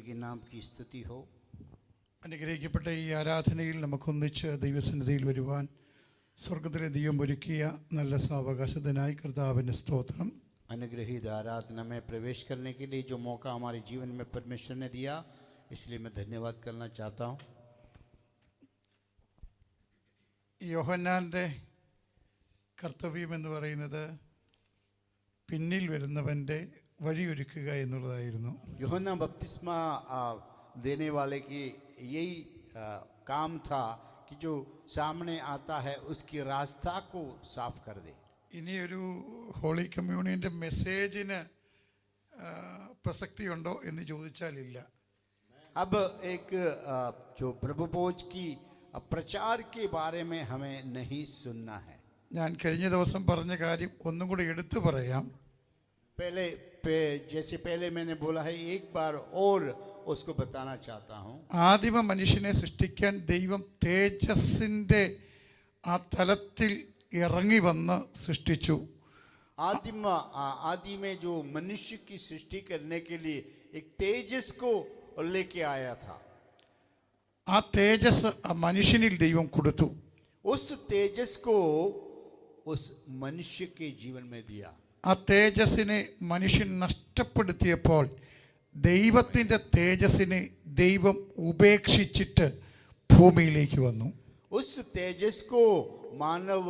के नाम की स्तुति हो। അനുഗ്രഹിക്കപ്പെട്ട ഈ ആരാധനയിൽ നമുക്കൊന്നിച്ച് ദൈവസന്നിധിയിൽ വരുവാൻ സ്വർഗത്തിലെ ദൈവം ഒരുക്കിയ നല്ല സാവകാശത്തിനായി കർത്താവിന് സ്തോത്രം. अनुग्रहित आराधना में प्रवेश करने के लिए जो मौका हमारे जीवन में परमेश्वर ने दिया, इसलिए मैं धन्यवाद करना चाहता हूँ. യോഹന്നാൻ്റെ കർത്തവ്യം എന്ന് പറയുന്നത് പിന്നിൽ വരുന്നവൻ്റെ വഴിയൊരുക്കുക എന്നുള്ളതായിരുന്നു. यूहन्ना बपतिस्मा देने वाले की यही काम था कि जो सामने आता है उसकी रास्ता को साफ कर दे. ഇനി ഒരു ഹോളി കമ്മ്യൂണിയൻ്റെ മെസ്സേജിന് പ്രസക്തിയുണ്ടോ എന്ന് ചോദിച്ചാലില്ല. अब एक जो प्रभु भोज की प्रचार के बारे में हमें नहीं सुनना है. ഞാൻ കഴിഞ്ഞ ദിവസം പറഞ്ഞ കാര്യം ഒന്നും കൂടി എടുത്തു പറയാം. जैसे पहले मैंने बोला है, एक बार और उसको बताना चाहता हूँ. ആദിമ മനുഷ്യനെ സൃഷ്ടിക്കാൻ ദൈവം തേജസ്സിൻ്റെ ആ തലത്തിൽ ഇറങ്ങി വന്ന് സൃഷ്ടിച്ചു. आदि में जो मनुष्य की सृष्टि करने के लिए एक तेजस को लेके आया था. ആ തേജസ് ആ മനുഷ്യനിൽ ദൈവം കൊടുത്തു. उस तेजस को उस मनुष्य के जीवन में दिया. ആ തേജസ്സിനെ മനുഷ്യൻ നഷ്ടപ്പെടുത്തിയപ്പോൾ ദൈവത്തിൻ്റെ തേജസ്സിനെ ദൈവം ഉപേക്ഷിച്ചിട്ട് ഭൂമിയിലേക്ക് വന്നു. उस तेजस को मानव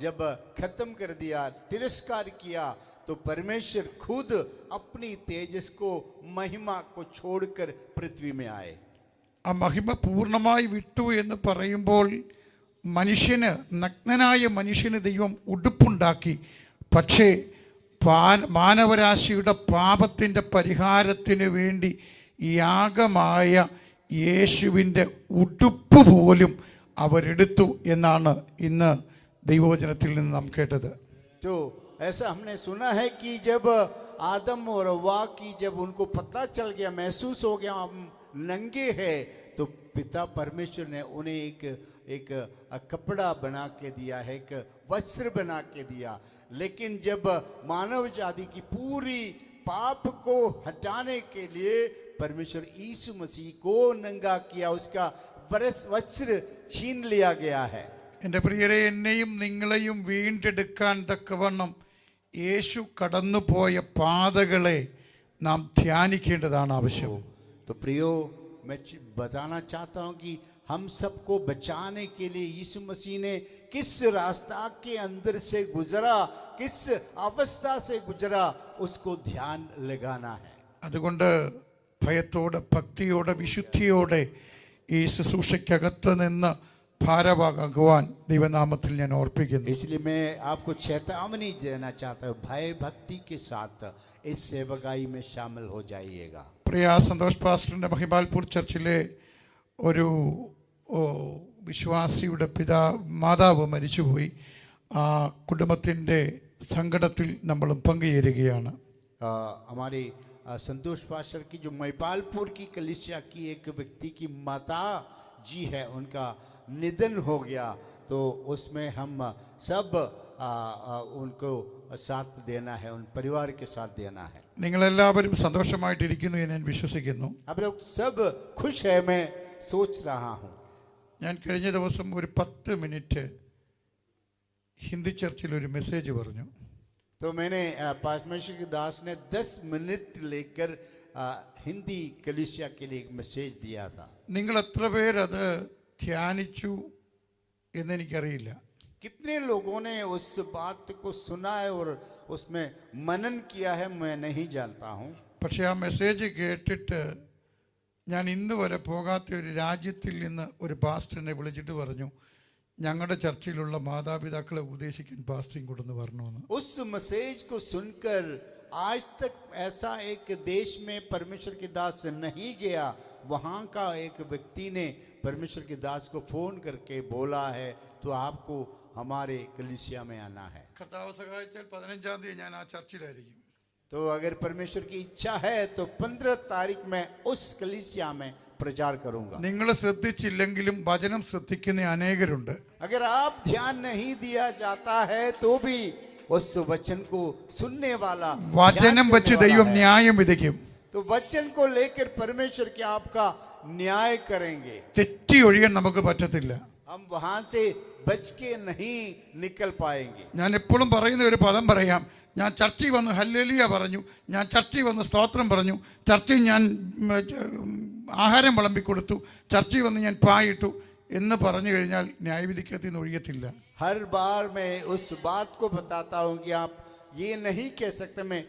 जब खत्म कर दिया, तिरस्कार किया, तो परमेश्वर खुद अपनी तेजस को, महिमा को छोड़कर पृथ्वी में आए. ആ മഹിമ പൂർണ്ണമായി വിട്ടു എന്ന് പറയുമ്പോൾ മനുഷ്യന്, നഗ്നനായ മനുഷ്യന് ദൈവം ഉടുപ്പുണ്ടാക്കി. പക്ഷേ മാനവരാശിയുടെ പാപത്തിൻ്റെ പരിഹാരത്തിന് വേണ്ടി യാഗമായ യേശുവിൻ്റെ ഉടുപ്പ് പോലും അവരെടുത്തു എന്നാണ് ഇന്ന് ദൈവവചനത്തിൽ നിന്ന് നാം കേട്ടത്. तो ऐसा हमने सुना है कि जब आदम और हव्वा की जब उनको पता चल गया, महसूस हो गया हम नंगे हैं, तो पिता परमेश्वर ने उन्हें एक कपड़ा बना के दिया है, एक वस्त्र बना के दिया. लेकिन जब मानव जाति की पूरी पाप को हटाने के लिए परमेश्वर यीशु मसीह को नंगा किया, उसका वस्त्र छीन लिया गया है. എൻ്റെ പ്രിയരെ, എന്നെയും നിങ്ങളെയും വീണ്ടെടുക്കാൻ തക്കവണ്ണം യേശു കടന്നുപോയ പാതകളെ നാം ധ്യാനിക്കേണ്ടതാണ് ആവശ്യം. तो प्रियो, मैं बताना चाहता हूँ कि हम सबको बचाने के लिए यीशु मसीह ने किस रास्ता के अंदर से गुजरा, किस अवस्था से गुजरा, उसको ध्यान लगाना है. അതുകൊണ്ട് ഭയത്തോടെ, ഭക്തിയോടെ, വിശുദ്ധിയോടെ ഈ ശുശ്രൂഷയ്ക്കകത്ത് നിന്ന് ഭാരവാകുവാൻ ദൈവനാമത്തിൽ ഞാൻ ഓർപ്പിക്കുന്നു. इसलिए मैं आपको चेतावनी देना चाहता हूँ, भय भक्ति के साथ इस सेवकाई में शामिल हो जाइएगा. പ്രിയ സന്തോഷ് പാസ്റ്ററിൻ്റെ മഹിമാൽപൂർ ചർച്ചിലെ ഒരു വിശ്വാസിയുടെ മാതാവ് മരിച്ചുപോയി. ആ കുടുംബത്തിൻ്റെ സങ്കടത്തിൽ നമ്മളും പങ്കുചേരുകയാണ്. हमारे संतोष पास्टर की जो महिपालपुर की कलीसिया की एक व्यक्ति की माता जी है, उनका निधन हो गया. तो उसमें हम सब उनको साथ देना है, उन परिवार के साथ देना है. നിങ്ങളെല്ലാവരും സന്തോഷമായിട്ടിരിക്കുന്നു എന്ന് ഞാൻ വിശ്വസിക്കുന്നു. अब लोग सब खुश है, मैं सोच रहा हूँ. ഞാൻ കഴിഞ്ഞ ദിവസം ഒരു 10 മിനിറ്റ് ഹിന്ദി ചർച്ചിൽ ഒരു മെസ്സേജ് പറഞ്ഞു. तो मैंने परमेश्वर के दास ने 10 मिनट लेकर हिंदी कलीसिया के लिए एक मैसेज दिया था. നിങ്ങൾ എത്ര പേരത് ധ്യാനിച്ചു എന്നെനിക്കറിയില്ല. कितने लोगों ने उस बात को सुना है और उसमें मनन किया है, मैं नहीं जानता हूँ. പക്ഷേ ആ മെസ്സേജ് കേട്ടിട്ട് ഞാൻ ഇന്ന് വരെ പോകാത്ത ഒരു രാജ്യത്തിൽ നിന്ന് ഒരു പാസ്റ്ററിനെ വിളിച്ചിട്ട് പറഞ്ഞു, ഞങ്ങളുടെ ചർച്ചിലുള്ള മാതാപിതാക്കളെ ഉപദേശിക്കാൻ പാസ്റ്ററിങ് കൊടുന്ന് വരണമെന്ന്. उस मैसेज को सुनकर आज तक ऐसा एक देश में परमेश्वर के दास नहीं गया. वहाँ का एक व्यक्ति ने परमेश्वर के दास को फोन करके बोला है, तो आपको हमारे कलीसिया में आना है. കർത്താവ് സഹായിച്ചാൽ 15-ാം തീയതി ഞാൻ ആ ചർച്ചിലായിരിക്കും. तो अगर परमेश्वर की इच्छा है तो 15 तारीख में उस कलीसिया में प्रचार करूंगा. നിങ്ങൾ ശ്രദ്ധിച്ചില്ലെങ്കിലും വചനം ശ്രദ്ധിക്കുന്ന അനേകരുണ്ട്. अगर आप ध्यान नहीं दिया जाता है तो भी उस वचन को सुनने वाला, വചനം വെച്ച് ദൈവം ന്യായം വിധിക്കും. तो वचन को लेकर परमेश्वर क्या आपका न्याय करेंगे। തെറ്റി ഒഴിയാൻ നമുക്ക് പറ്റത്തില്ല. हम वहां से बच के नहीं निकल पाएंगे। ഞാൻ എപ്പോഴും പറയുന്ന ഒരു പദം പറയാം. ഞാൻ ചർച്ചിൽ വന്ന് ഹല്ലേലൂയ പറഞ്ഞു, ഞാൻ ചർച്ചിൽ വന്ന് സ്തോത്രം പറഞ്ഞു, ചർച്ചിൽ ഞാൻ ആഹാരം വിളമ്പിക്കൊടുത്തു, ചർച്ചിൽ വന്ന് ഞാൻ പായിട്ടു എന്ന് പറഞ്ഞു കഴിഞ്ഞാൽ ന്യായവിധിക്കത്തിൽ നിന്ന് ഒഴിയത്തില്ല. हर बार मैं उस बात को बताता हूँ कि आप ये नहीं कह सकते मैं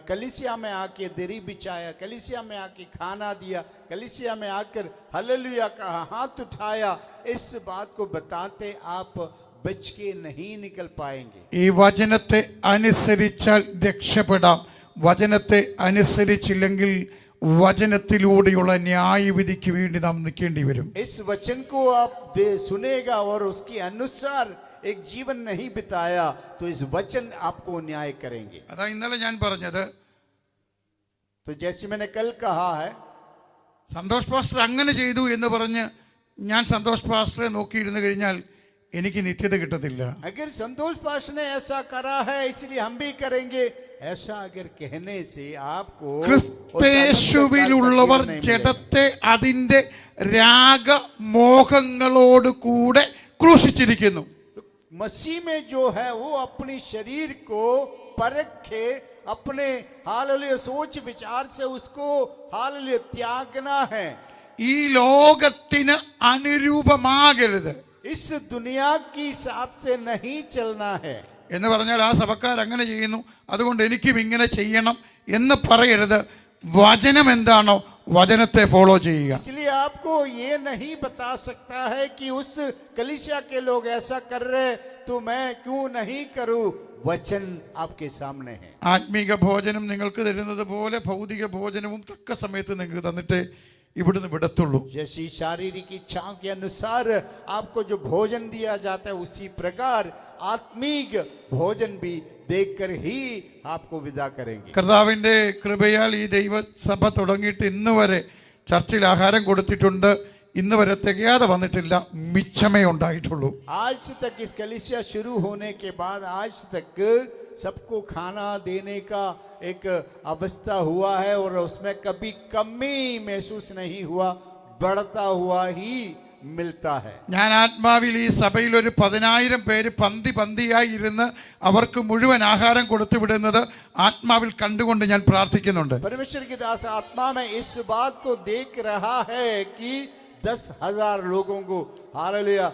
कलीसिया में आके दरी बिछाया, कलीसिया में आके खाना दिया, कलीसिया में आकर हालेलुया कहा, हाथ उठाया, इस बात को बताते आप बच के नहीं निकल पाएंगे। ഈ വചനത്തെ അനുസരിച്ചാൽ രക്ഷപ്പെടാം. വചനത്തെ അനുസരിച്ചില്ലെങ്കിൽ വചനത്തിലൂടെയുള്ള ന്യായവിധിക്ക് വേണ്ടി നാം നിൽക്കേണ്ടി വരും. इस वचन को आप सुनेगा और उसके अनुसार एक जीवन नहीं बिताया तो इस वचन आपको न्याय करेंगे। അതാ ഇന്നലെ ഞാൻ പറഞ്ഞത്. तो जैसे मैंने कल कहा है, സന്തോഷ് പാസ്റ്റർ അങ്ങനെ ചെയ്തു എന്ന് പറഞ്ഞ് ഞാൻ സന്തോഷ് പാസ്റ്ററെ നോക്കിയിരുന്നു കഴിഞ്ഞാൽ എനിക്ക് നിത്യത കിട്ടത്തില്ല. अगर संतोष पास्टर ने ऐसा करा है इसलिए हम भी करेंगे, ऐसा अगर कहने से आपको ക്രിസ്തയേശുവിലുള്ളവർ ജഡത്തെ അതിന്റെ രാഗമോഹങ്ങളോട് കൂടെ ക്രൂശിച്ചിരിക്കുന്നു. मसीह में जो है वो अपनी शरीर को परखे, अपने हालेलुया सोच विचार से उसको हालेलुया त्यागना है. ഈ ലോകത്തിന് അനുരൂപമാകരുത്. इस दुनिया की हिसाब से नहीं चलना है എന്ന് പറഞ്ഞാൽ ആ സഭക്കാർ അങ്ങനെ ചെയ്യുന്നു, അതുകൊണ്ട് എനിക്കും ഇങ്ങനെ ചെയ്യണം എന്ന് പറയരുത്. വചനം എന്താണോ വചനത്തെ ഫോളോ ചെയ്യുക. इसलिए आपको ये नहीं बता सकता है कि उस कलीसिया के लोग ऐसा कर रहे तो मैं क्यों नहीं करूं. वचन आपके सामने है. ആത്മീക ഭോജനം നിങ്ങൾക്ക് തരുന്നത് പോലെ ഭൗതിക ഭോജനവും തക്ക സമയത്ത് നിങ്ങൾക്ക് തന്നിട്ടേ ഇവിടുന്ന് വിടത്തുള്ളൂ. जैसी शारीरिक इच्छाओं के अनुसार आपको जो भोजन दिया जाता है उसी प्रकार आत्मिक भोजन भी देखकर ही आपको विदा करेंगे. കർത്താവിന്റെ കൃപയാൽ ഈ ദൈവസഭ തുടങ്ങിയിട്ട് ഇന്ന് വരെ ചർച്ചിൽ ആഹാരം കൊടുത്തിട്ടുണ്ട്. ഇന്ന് വരെ തികയാതെ വന്നിട്ടില്ല, മിച്ചമേ ഉണ്ടായിട്ടുള്ളൂ. आज तक इस कलीसिया शुरू होने के बाद आज तक सबको खाना देने का एक अवस्था हुआ है और उसमें कभी कमी महसूस नहीं हुआ, बढ़ता हुआ ही मिलता है. ഞാൻ ആത്മാവിൽ ഈ സഭയിൽ ഒരു 10,000 പേര് പന്തിയായി ഇരുന്ന് അവർക്ക് മുഴുവൻ ആഹാരം കൊടുത്തു വിടുന്നത് ആത്മാവിൽ കണ്ടുകൊണ്ട് ഞാൻ പ്രാർത്ഥിക്കുന്നുണ്ട്. परमेश्वर की दास आत्मा में इस बात को देख रहा है कि 10,000 लोगों को हालेलुया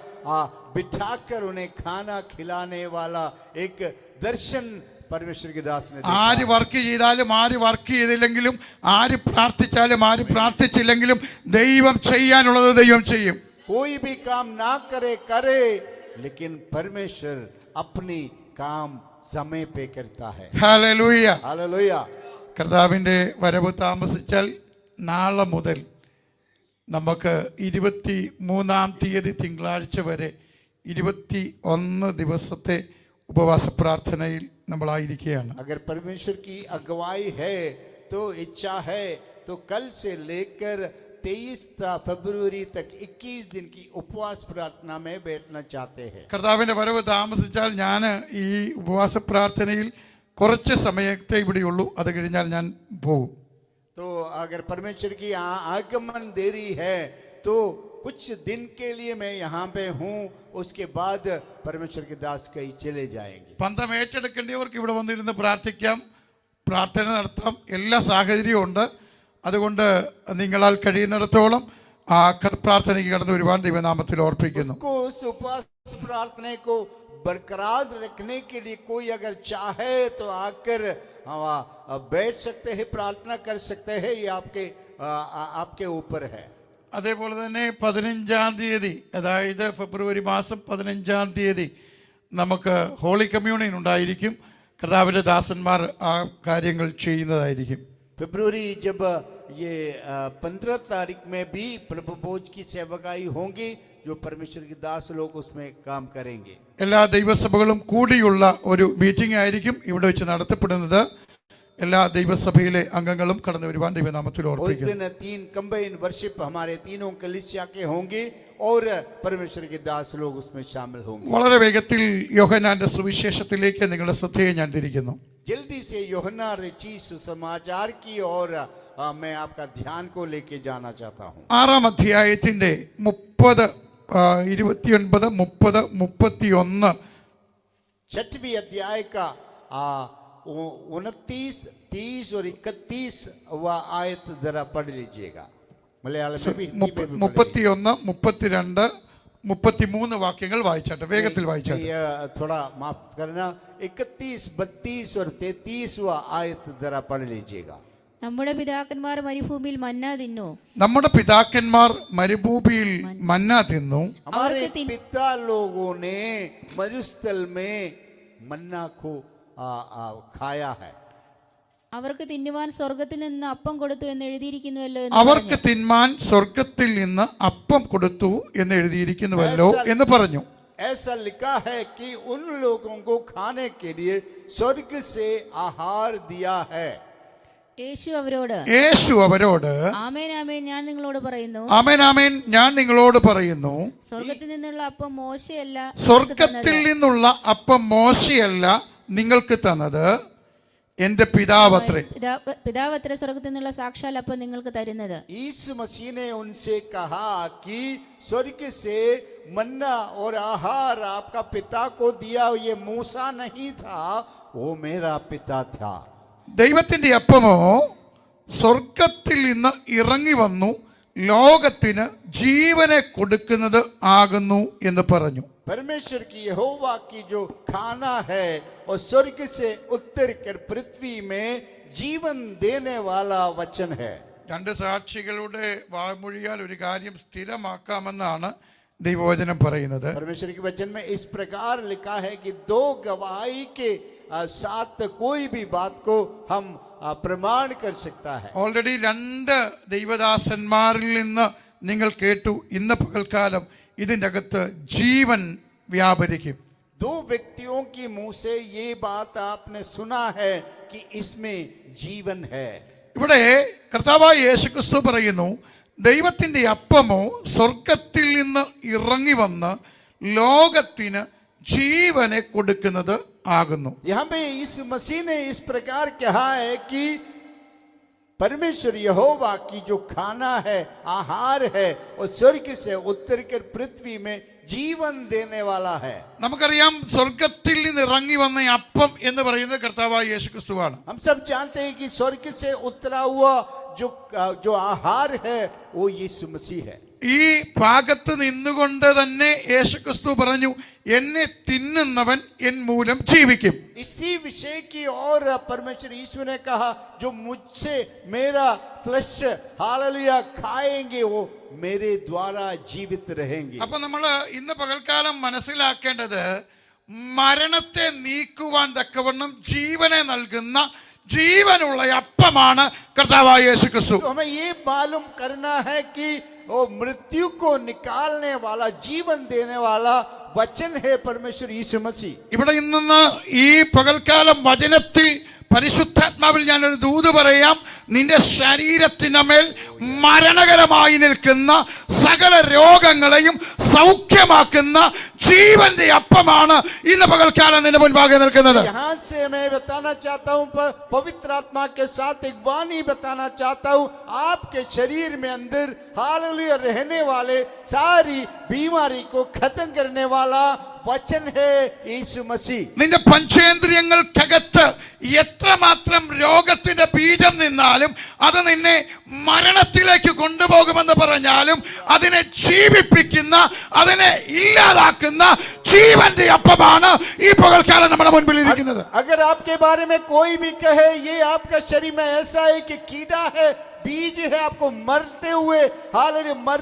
बिठाकर उन्हें खाना खिलाने वाला एक दर्शन परमेश्वर की दास ने देखा. ആര് വർക്ക് ചെയ്താലും ആര് വർക്ക് ചെയ്തില്ലെങ്കിലും ആര് പ്രാർത്ഥിച്ചാലും ആര് പ്രാർത്ഥിച്ചില്ലെങ്കിലും ദൈവം ചെയ്യാനുള്ളത് ദൈവം ചെയ്യും. कोई भी काम ना करे लेकिन परमेश्वर अपनी काम समय पे करता है. ഹല്ലേലൂയ. हालेलुया. കർത്താവിന്റെ വരവ് താമസിച്ചാൽ നാളെ മുതൽ നമുക്ക് 23-ാം തീയതി തിങ്കളാഴ്ച വരെ 21 ദിവസത്തെ ഉപവാസ പ്രാർത്ഥനയിൽ നമ്മളായിരിക്കുകയാണ്. अगर परमेश्वर की अगुवाई है तो इच्छा है तो कल से लेकर 23 फरवरी तक 21 दिन की उपवास प्रार्थना में बैठना चाहते हैं. കർത്താവിന്റെ വരവ് താമസിച്ചാൽ ഞാൻ ഈ ഉപവാസ പ്രാർത്ഥനയിൽ കുറച്ച് സമയത്തെ ഇവിടെയുള്ളൂ, അത് കഴിഞ്ഞാൽ ഞാൻ പോകും. तो अगर परमेश्वर की आगमन देरी है तो कुछ दिन के लिए मैं यहाँ पे हूँ, उसके बाद परमेश्वर के दास कहीं चले जाएंगे. പന്തം ഏറ്റെടുക്കേണ്ടവർക്ക് ഇവിടെ വന്നിരുന്ന് പ്രാർത്ഥിക്കാം, പ്രാർത്ഥന നടത്താം, എല്ലാ സാഹചര്യവും ഉണ്ട്. അതുകൊണ്ട് നിങ്ങളാൽ കഴിയുന്നിടത്തോളം ആ പ്രാർത്ഥനയ്ക്ക് കടന്നു വരുവാൻ ദൈവനാമത്തിൽ ഓർപ്പിക്കുന്നു. उस उपवास प्रार्थना को बरकरार रखने के लिए कोई अगर चाहे तो आकर बैठ सकते हैं, प्रार्थना कर सकते हैं, ये आपके ऊपर है. അതേപോലെ തന്നെ 15-ാം തീയതി, അതായത് ഫെബ്രുവരി മാസം 15-ാം തീയതി നമുക്ക് ഹോളി കമ്മ്യൂണിയൻ ഉണ്ടായിരിക്കും. കർത്താവിൻ്റെ ദാസന്മാർ ആ കാര്യങ്ങൾ ചെയ്യുന്നതായിരിക്കും. फरवरी जब ये 15 तारीख में भी प्रभु भोज की सेवकाई होंगी, जो परमेश्वर के दास लोग उसमें काम करेंगे. എല്ലാ ദൈവസഭകളും കൂടിയുള്ള ഒരു മീറ്റിംഗ് ആയിരിക്കും ഇവിടെ വെച്ച് നടത്തപ്പെടുന്നത്. എല്ലാ ദൈവസഭയിലെ അംഗങ്ങളും കടന്നു വരുവാൻ ദൈവനാമത്തിൽ ഓർപ്പിക്കുന്നു. उस दिन 3 कंबाइन वर्शिप हमारे तीनों कलीसिया के होंगे और परमेश्वर के दास लोग उसमें शामिल होंगे. വളരെ വേഗത്തിൽ യോഹന്നാന്റെ സുവിശേഷത്തിലേക്ക് നിങ്ങളുടെ ശ്രദ്ധയെ ഞാൻ തിരിക്കുന്നു. जल्दी से यूहन्ना रची सुसमाचार की ओर मैं आपका ध्यान को लेके जाना चाहता हूँ। 6-ാം അധ്യായത്തിന്റെ 30, 29, 30, 31. 6वीं अध्याय का 29, 30 और 31 आयत जरा पढ़ लीजिएगा। मलयालम में भी हिंदी में भी 31, 32, 33 വാക്യങ്ങൾ വായിച്ചാട്ടെ, വേഗത്തിൽ വായിച്ചാട്ടെ. थोड़ा माफ करना, 31, 32 और 33 आयत जरा पढ़ लीजिएगा। നമ്മുടെ പിതാക്കന്മാർ മരുഭൂമിയിൽ മന്ന തിന്നു. നമ്മുടെ പിതാക്കന്മാർ മരുഭൂമിയിൽ മന്ന തിന്നു. हमारे पिता लोगों ने मरुस्थल में मन्ना को खाया है. അവർക്ക് തിന്നുവാൻ സ്വർഗത്തിൽ നിന്ന് അപ്പം കൊടുത്തു എന്ന് എഴുതിയിരിക്കുന്നുവല്ലോ എന്ന് അവർക്ക് തിന്മാൻ സ്വർഗത്തിൽ നിന്ന് അപ്പം കൊടുത്തു എന്ന് എഴുതിയിരിക്കുന്നുവല്ലോ എന്ന് പറഞ്ഞു. ऐसा लिखा है कि उन लोगों को खाने के लिए स्वर्ग से आहार दिया है. യേശു അവരോട് ആമേൻ ആമേൻ ഞാൻ നിങ്ങളോട് പറയുന്നു, ആമേൻ ആമേൻ ഞാൻ നിങ്ങളോട് പറയുന്നു, സ്വർഗത്തിൽ നിന്നുള്ള അപ്പം മോശയല്ല, സ്വർഗത്തിൽ നിന്നുള്ള അപ്പം മോശയല്ല നിങ്ങൾക്ക് തന്നത്, എന്റെ പിതാവത്രേ. പിതാവത്രേ സ്വർഗത്തിൽ നിന്നുള്ള സാക്ഷാൽ അപ്പം നിങ്ങൾക്ക് തരുന്നത്. यीशु मसीह ने उनसे कहा कि स्वर्ग से मन्ना और आहार आपका पिता को दिया, ये मूसा नहीं था, वो मेरा पिता था. ദൈവത്തിന്റെ അപ്പമോ സ്വർഗത്തിൽ നിന്ന് ഇറങ്ങി വന്നു ലോകത്തിന് ജീവനെ കൊടുക്കുന്നത് ആകുന്നു എന്ന് പറഞ്ഞു. परमेश्वर की यहोवा की जो खाना है और स्वर्ग से उतर कर पृथ्वी में जीवन देने वाला वचन है. 2 സാക്ഷികളുടെ വാമൊഴിയാൽ ഒരു കാര്യം സ്ഥിരമാക്കാമെന്നാണ് ദൈവവചനം പറയുന്നത്. परमेश्वर के वचन में इस प्रकार लिखा है कि 2 गवाही के साथ कोई भी बात को हम प्रमाण कर सकता है. ഓൾറെഡി 2 ദൈവദാസന്മാരിൽ നിന്ന് നിങ്ങൾ കേട്ടു, ഇന്ന് പകൽക്കാലം ഇതിൻ്റെ അകത്ത് ജീവൻ വ്യാപരിക്കും. 2 व्यक्तियों की मुंह से ये बात आपने सुना है कि इसमें जीवन है. ഇവിടെ കർത്താവായ യേശുക്രിസ്തു പറയുന്നു, ദൈവത്തിന്റെ അപ്പമോ സ്വർഗത്തിൽ നിന്ന് ഇറങ്ങി വന്ന് ലോകത്തിന് ജീവനെ കൊടുക്കുന്നത് ആകുന്നു. यहाँ पे यीशु मसीह ने इस प्रकार कहा है कि परमेश्वर यहोवा की जो खाना है, आहार है, और स्वर्ग से उतर कर पृथ्वी में जीवन देने वाला है. നമുക്കറിയാം സ്വർഗത്തിൽ നിന്ന് ഇറങ്ങി വന്ന അപ്പം എന്ന് പറയുന്നത് കർത്താവായ യേശുക്രിസ്തുവാണ്. हम सब जानते हैं कि स्वर्ग से उतरा हुआ जो आहार है वो यीशु मसीह है. ഈ ഭാഗത്ത് നിന്നുകൊണ്ട് തന്നെ യേശുക്രിസ്തു പറഞ്ഞു, എന്നെ തിന്നുന്നവൻ എൻ മൂലം ജീവിക്കും. इसी विषय की और परमेश्वर यीशु ने कहा, जो मुझसे मेरा फ्लश हालेलुया खाएंगे वो मेरे द्वारा जीवित रहेंगे. അപ്പൊ നമ്മൾ ഇന്ന് പകൽക്കാലം മനസ്സിലാക്കേണ്ടത്, മരണത്തെ നീക്കുവാൻ തക്കവണ്ണം ജീവനെ നൽകുന്ന ജീവനുള്ള അപ്പമാണ് കർത്താവായ യേശുക്രിസ്തു. तो हमें ये मालूम करना है कि वो मृत्यु को निकालने वाला, जीवन देने वाला वचन है परमेश्वर यीशु मसीह. ഇവിടെ ഇന്ന് ഈ പകൽക്കാലം വചനത്തിൽ പരിശുദ്ധാത്മാവിൽ ഞാനൊരു ദൂത് പറയാം. നിന്റെ ശരീരത്തിന്മേൽ മരണകരമായി നിൽക്കുന്ന സകല രോഗങ്ങളെയും സൗഖ്യമാക്കുന്ന ജീവന്റെ അപ്പമാണ് ഇന്ന് പകൽക്കാലം നിന്റെ മുൻപാകെ നിൽക്കുന്നത്. यहाँ से मैं बताना चाहता हूँ, पवित्र आत्मा के साथ एक वाणी बताना चाहता हूँ, आपके शरीर में अंदर हालेलुया रहने वाले सारी बीमारी को खत्म करने वाला वचन है यीशु मसीह. നിന്റെ പഞ്ചേന്ദ്രിയങ്ങൾക്കകത്ത് എത്രമാത്രം രോഗത്തിന്റെ ബീജം നിന്നാലും അത് നിന്നെ മരണത്തിലേക്ക് കൊണ്ടുപോകുമെന്ന് പറഞ്ഞാലും അതിനെ ജീവിപ്പിക്കുന്ന, അതിനെ ഇല്ലാതാക്കുന്ന ജീവന്റെ അപ്പമാണ് ഈ പകൽക്കാലം നമ്മുടെ മുൻപിൽ ഇരിക്കുന്നത്. अगर आपके बारे में कोई भी कहे ये आपका शरीर में ऐसा है कि कीड़ा है, बीज है, आपको मरते हुए हालेलुया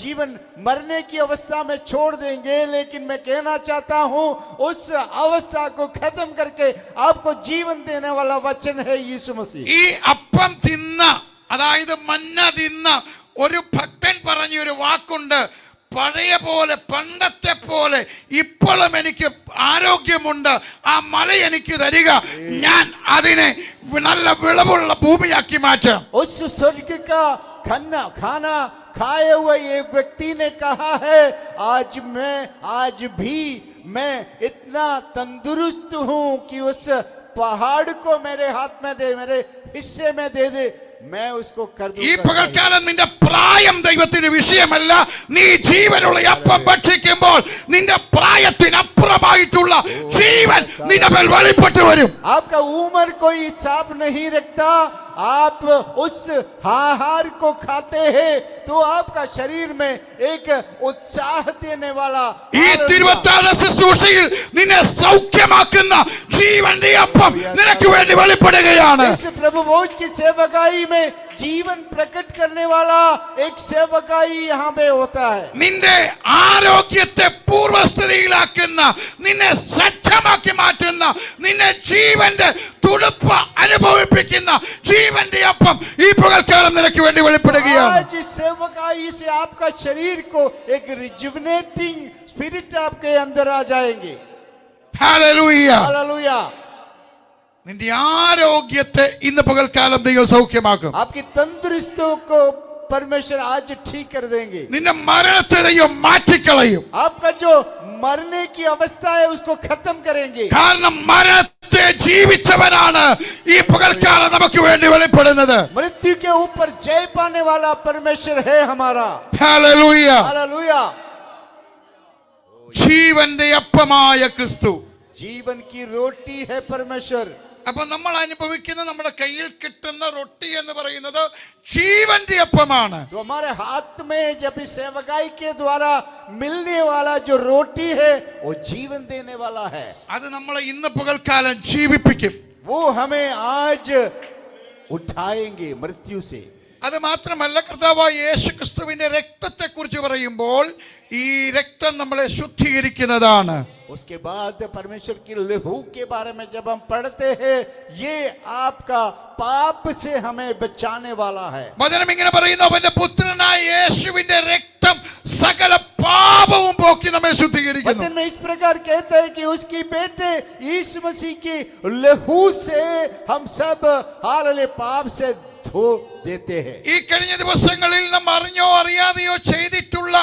जीवन मरने की अवस्था में छोड़ देंगे, लेकिन मैं कहना चाहता हूं उस अवस्था को खत्म करके आपको जीवन देने वाला वचन है यीशु मसीह. ഈ അപ്പം തിന്ന, അതായത് മന്ന തിന്ന ഒരു ഭക്തൻ പറഞ്ഞ ഒരു വാക്കുണ്ട്, പഴയ പോലെ പണ്ടത്തെ പോലെ ഇപ്പോഴും എനിക്ക് ആരോഗ്യമുണ്ട്, ആ മല എനിക്ക് തരിക, ഞാൻ അതിനെ നല്ല വിളവുള്ള ഭൂമിയാക്കി മാറ്റാം. उस स्वर्ग का खाना खाए हुए एक व्यक्ति ने कहा है, आज भी मैं इतना तंदुरुस्त हूं कि उस पहाड़ को मेरे हाथ में दे, मेरे हिस्से में दे दे, मैं उसको कर ഈ दूंगा। പകൽക്കാലം നിന്റെ പ്രായം ദൈവത്തിന് വിഷയമല്ല. നീ ജീവനുള്ള അപ്പം ഭക്ഷിക്കുമ്പോൾ നിന്റെ പ്രായത്തിനപ്പുറമായിട്ടുള്ള ജീവൻ നിന്റെ മേൽ വെളിപ്പെട്ടു വരും. आपका उम्र कोई हिसाब नहीं रखता. आप उस आहार को खाते हैं तो आपका शरीर में एक उत्साह देने वाला ഈ തിരുവത്താഴ ശുശ്രൂഷയിൽ നിന്നെ സൗഖ്യമാക്കുന്ന ജീവന്റെ അപ്പം നിനക്ക് വേണ്ടി വെളിപ്പെടുകയാണ്. इस प्रभु भोज की सेवकाई में जीवन प्रकट करने वाला एक सेवकाई यहाँ पे होता है. നിന്റെ ആരോഗ്യത്തെ പൂർവസ്ഥിതിയിലാക്കുന്ന, നിന്നെ സജ്ജമാക്കി മാറ്റുന്ന, നിന്നെ ജീവന്റെ തുടുപ്പ് അനുഭവിപ്പിക്കുന്ന ജീവന്റെ അപ്പം ഈ പകൽക്കാലം നിനക്ക് വേണ്ടി വെളിപ്പെടുകയാണ്. आज इस सेवकाई से आपका शरीर को एक रिजुवनेटिंग स्पिरिट आपके अंदर आ जाएंगे. ഹല്ലേലൂയ. हालेलुया. നിന്റെ ആരോഗ്യത്തെ ഇന്ന് പകൽക്കാലം ദൈവം സൗഖ്യമാക്കും. आपकी तंदुरुस्ती को परमेश्वर आज ठीक कर देंगे. നിന്റെ മരണത്തെ ദൈവം മാറ്റിക്കളയും. आपका जो मरने की अवस्था है उसको खत्म करेंगे. കാരണം മരണത്തെ ജീവിച്ചവനാണ് ഈ പകൽക്കാലം നമുക്ക് വേണ്ടി വെളിപ്പെടുന്നത്. मृत्यु के ऊपर जय पाने वाला परमेश्वर है हमारा. ഹല്ലേലൂയ. हालेलुया. ജീവന്റെ അപ്പമായ ക്രിസ്തു. जीवन की रोटी है परमेश्वर. അപ്പൊ നമ്മൾ അനുഭവിക്കുന്ന, നമ്മുടെ കയ്യിൽ കിട്ടുന്ന റൊട്ടി എന്ന് പറയുന്നത് ജീവന്റെ അപ്പമാണ്. तो हमारे हाथ में जब इस सेवकाई के द्वारा मिलने वाला जो रोटी है वो जीवन देने वाला है. അത് നമ്മളെ ഇന്ന് പകൽക്കാലം ജീവിപ്പിക്കും. वो हमें आज उठाएंगे मृत्यु से. അത് മാത്രമല്ല, കർത്താവായ യേശു ക്രിസ്തുവിന്റെ രക്തത്തെ കുറിച്ച് പറയുമ്പോൾ ഈ രക്തം നമ്മളെ ശുദ്ധീകരിക്കുന്നതാണ്. उसके बाद परमेश्वर की लहू के बारे में जब हम पढ़ते हैं, ये आपका पाप से हमें बचाने वाला है. വചനം ഇങ്ങനെ പറയുന്നു, അവന്റെ പുത്രനായ യേശുവിന്റെ രക്തം സകല പാപവും പോക്കി നമ്മെ ശുദ്ധീകരിക്കുന്നു. वचन में इस प्रकार कहता है कि उसकी बेटे यीशु मसीह की लहू से हम सब हालेलुया पाप से धो देते हैं. ഈ കഴിഞ്ഞ ദിവസങ്ങളിൽ നാം അറിഞ്ഞോ അറിയാതെയോ ചെയ്തിട്ടുള്ള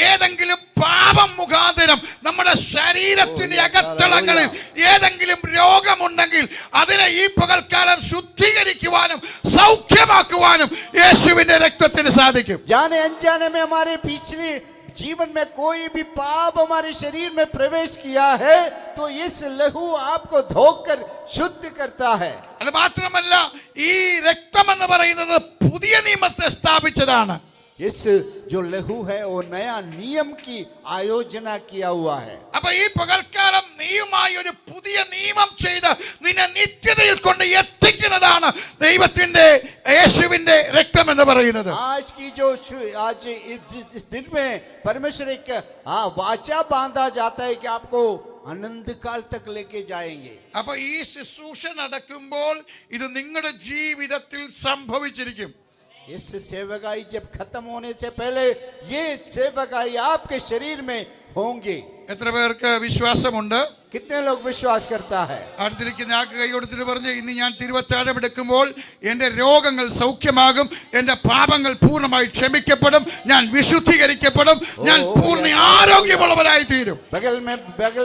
ഏതെങ്കിലും പാപം മുഖാന്തരം നമ്മുടെ ശരീരത്തിന്റെ അകത്തളങ്ങളിൽ ഏതെങ്കിലും രോഗമുണ്ടെങ്കിൽ അതിനെ ഈ പകൽക്കാലം ശുദ്ധീകരിക്കുവാനും സൗഖ്യമാക്കുവാനും യേശുവിന്റെ രക്തത്തിന് സാധിക്കും. जाने अनजाने में हमारे पिछले जीवन में कोई भी पाप हमारे शरीर में प्रवेश किया है तो इस लहू आपको धोकर शुद्ध करता है. അത് മാത്രമല്ല, ഈ രക്തം എന്ന് പറയുന്നത് പുതിയ നിയമത്തെ സ്ഥാപിച്ചതാണ്. इस जो लहू है वो नया नियम की आयोजना किया हुआ है. അപ്പൊ ഈ പകൽക്കാലം നീയുമായി ഒരു പുതിയ നിയമം ചെയ്ത് നിന്നെ നിത്യതയിൽ കൊണ്ട് എത്തിക്കുന്നതാണ് ദൈവത്തിന്റെ യേശുവിന്റെ രക്തം എന്ന് പറയുന്നത്. आज की जो आज इस दिन में परमेश्वर एक वाचा बांधा जाता है कि आपको अनंत काल तक लेके जाएंगे. അപ്പൊ ഈ ശുശ്രൂഷ നടക്കുമ്പോൾ ഇത് നിങ്ങളുടെ ജീവിതത്തിൽ സംഭവിച്ചിരിക്കും. इस सेवकाई जब खत्म होने से पहले ये सेवकाई आपके शरीर में होंगे. എത്ര പേർക്ക് വിശ്വാസമുണ്ട്? कितने लोग विश्वास करता है? അടുത്തിരിക്കുന്ന ആൾക്ക് കൈ കൊടുത്തിട്ട് പറഞ്ഞ്, ഇന്ന് ഞാൻ തിരുവത്താഴം എടുക്കുമ്പോൾ എൻ്റെ രോഗങ്ങൾ സൗഖ്യമാകും, എൻ്റെ പാപങ്ങൾ പൂർണ്ണമായി ക്ഷമിക്കപ്പെടും, ഞാൻ വിശുദ്ധീകരിക്കപ്പെടും, ഞാൻ പൂർണ്ണ ആരോഗ്യമുള്ളവരായി തീരും. बगल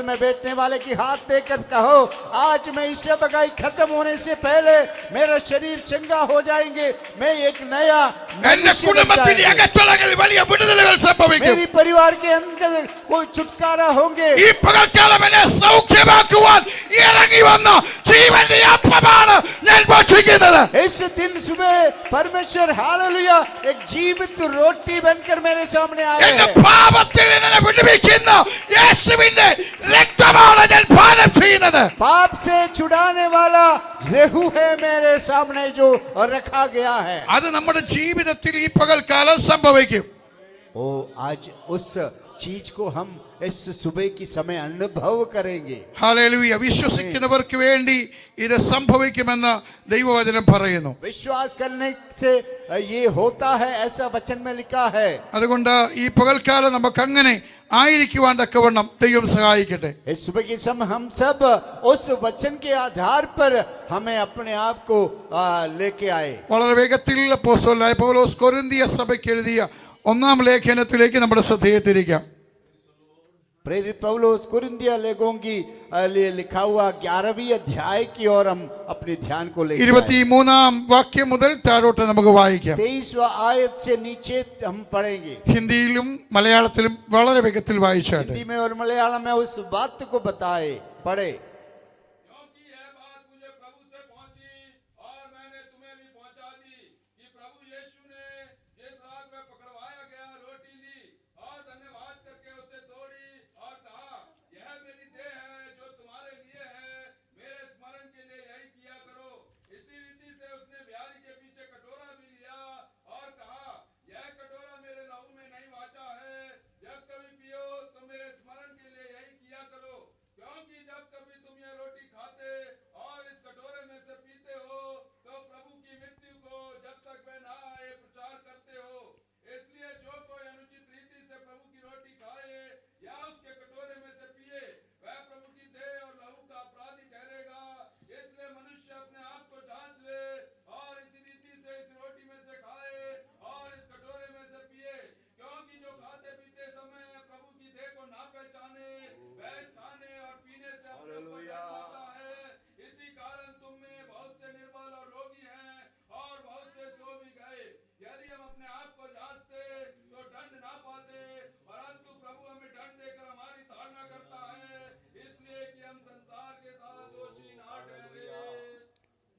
में बैठने वाले की हाथ देकर कहो, आज मैं इस सेवकाई खत्म होने से पहले मेरा शरीर चंगा हो जाएंगे, मैं एक नया എൻ്റെ കുടുംബത്തിന്റെ അകത്തളങ്ങളിൽ വലിയ വിടുതലുകൾ സംഭവിക്കും. मेरी परिवार के अंदर कोई छुटकारा होंगे. ഈ പകൽക്കാലം എന്നെ സൗഖ്യമാക്കുവാൻ ഇറങ്ങി വന്ന ജീവന്റെ അപ്പമാണ് ഞാൻ ഭക്ഷിക്കുന്നത്. इस दिन सुबह परमेश्वर हालेलुया एक जीवित रोटी बनकर मेरे सामने आए എന്റെ हैं. പാപത്തിൽ എന്നെ വിടുവിക്കുന്ന യേശുവിന്റെ രക്തമാണ് ഞാൻ പാനം ചെയ്യുന്നത്. पाप से छुड़ाने वाला लहू है मेरे सामने जो रखा गया है. അത് നമ്മുടെ ജീവിതത്തിൽ ഈ പകൽക്കാലം സംഭവിക്കും. ओ आज उस चीज को हम इस सुबह की समय अनुभव करेंगे. ഹല്ലേലൂയ. വിശ്വസിക്കുന്നവർക്ക് വേണ്ടി ഇത് സംഭവിക്കുമെന്ന് ദൈവവചനം പറയുന്നു. विश्वास करने से ये होता है, ऐसा वचन में लिखा है. അതുകൊണ്ട് ഈ പകൽക്കാലം നമുക്ക് അങ്ങനെ ആയിരിക്കുവാൻ തക്കവണ്ണം ദൈവം സഹായിക്കട്ടെ. इस सुबह के समय हम सब उस वचन के आधार पर हमें अपने आप को लेके आए. വളരെ വേഗത്തിൽ അപ്പോസ്തലനായ പൗലോസ് കൊരിന്തിയ സഭയ്ക്ക് എഴുതിയ 1-ാം ലേഖനത്തിലേക്ക് നമ്മുടെ ശ്രദ്ധയെ തിരിക്കാം. प्रेरित पौलुस कुरिन्थिया लोगों की लिए लिखा हुआ 11वीं अध्याय की ओर हम अपने ध्यान को ले 23-ാം വാക്യം മുതൽ താഴോട്ട് നമുക്ക് വായിക്കാം. 23वां आयत से नीचे हम पढ़ेंगे. ഹിന്ദിയിലും മലയാളത്തിലും വളരെ വേഗത്തിൽ വായിച്ചാട്ടെ. हिंदी में और मलयालम में उस बात को बताए पढ़े. क्योंकि यह बात मुझे प्रभु से पहुंची और मैंने तुम्हें भी पहुंचा दी कि प्रभु यीशु ने जिस रात में पकड़वाया गया रोटी ली और धन्यवाद करके उसे तोड़ी और कहा, यह मेरी देह है जो तुम्हारे लिए है, मेरे स्मरण के लिए यही किया करो। इसी रीति से उसने ब्यारी के पीछे कटोरा भी लिया और कहा, यह कटोरा मेरे लहू में नहीं वाचा है, जब कभी पियो तो मेरे स्मरण के लिए यही किया करो। क्योंकि जब कभी तुम यह रोटी खाते और इस कटोरे में से पीते हो तो प्रभु की मृत्यु को जब तक वह ना आए प्रचार करते हो। इसलिए जो कोई अनुचित रीति से प्रभु की रोटी खाए या उसके कटोरे में से पिए वह प्रभु की देह और लहू का अपराधी ठहरेगा। इसलिए मनुष्य अपने आप को जांच ले और इसी रीति से इस रोटी में से खाए और इस कटोरे में से पिए। क्योंकि जो खाते पीते समय प्रभु की देह को ना पहचाने वह इस खाने और पीने से अपने ऊपर खाता है। इसी कारण तुम में बहुत से निर्बल और रोगी हैं और बहुत से सो भी गए। यदि हम अपने आप को जांचते तो दंड ना पाते, परंतु प्रभु हमें दंड देकर हमारी ताड़ना करता है, इसलिए कि हम संसार के साथ दोषी ना ठहरे।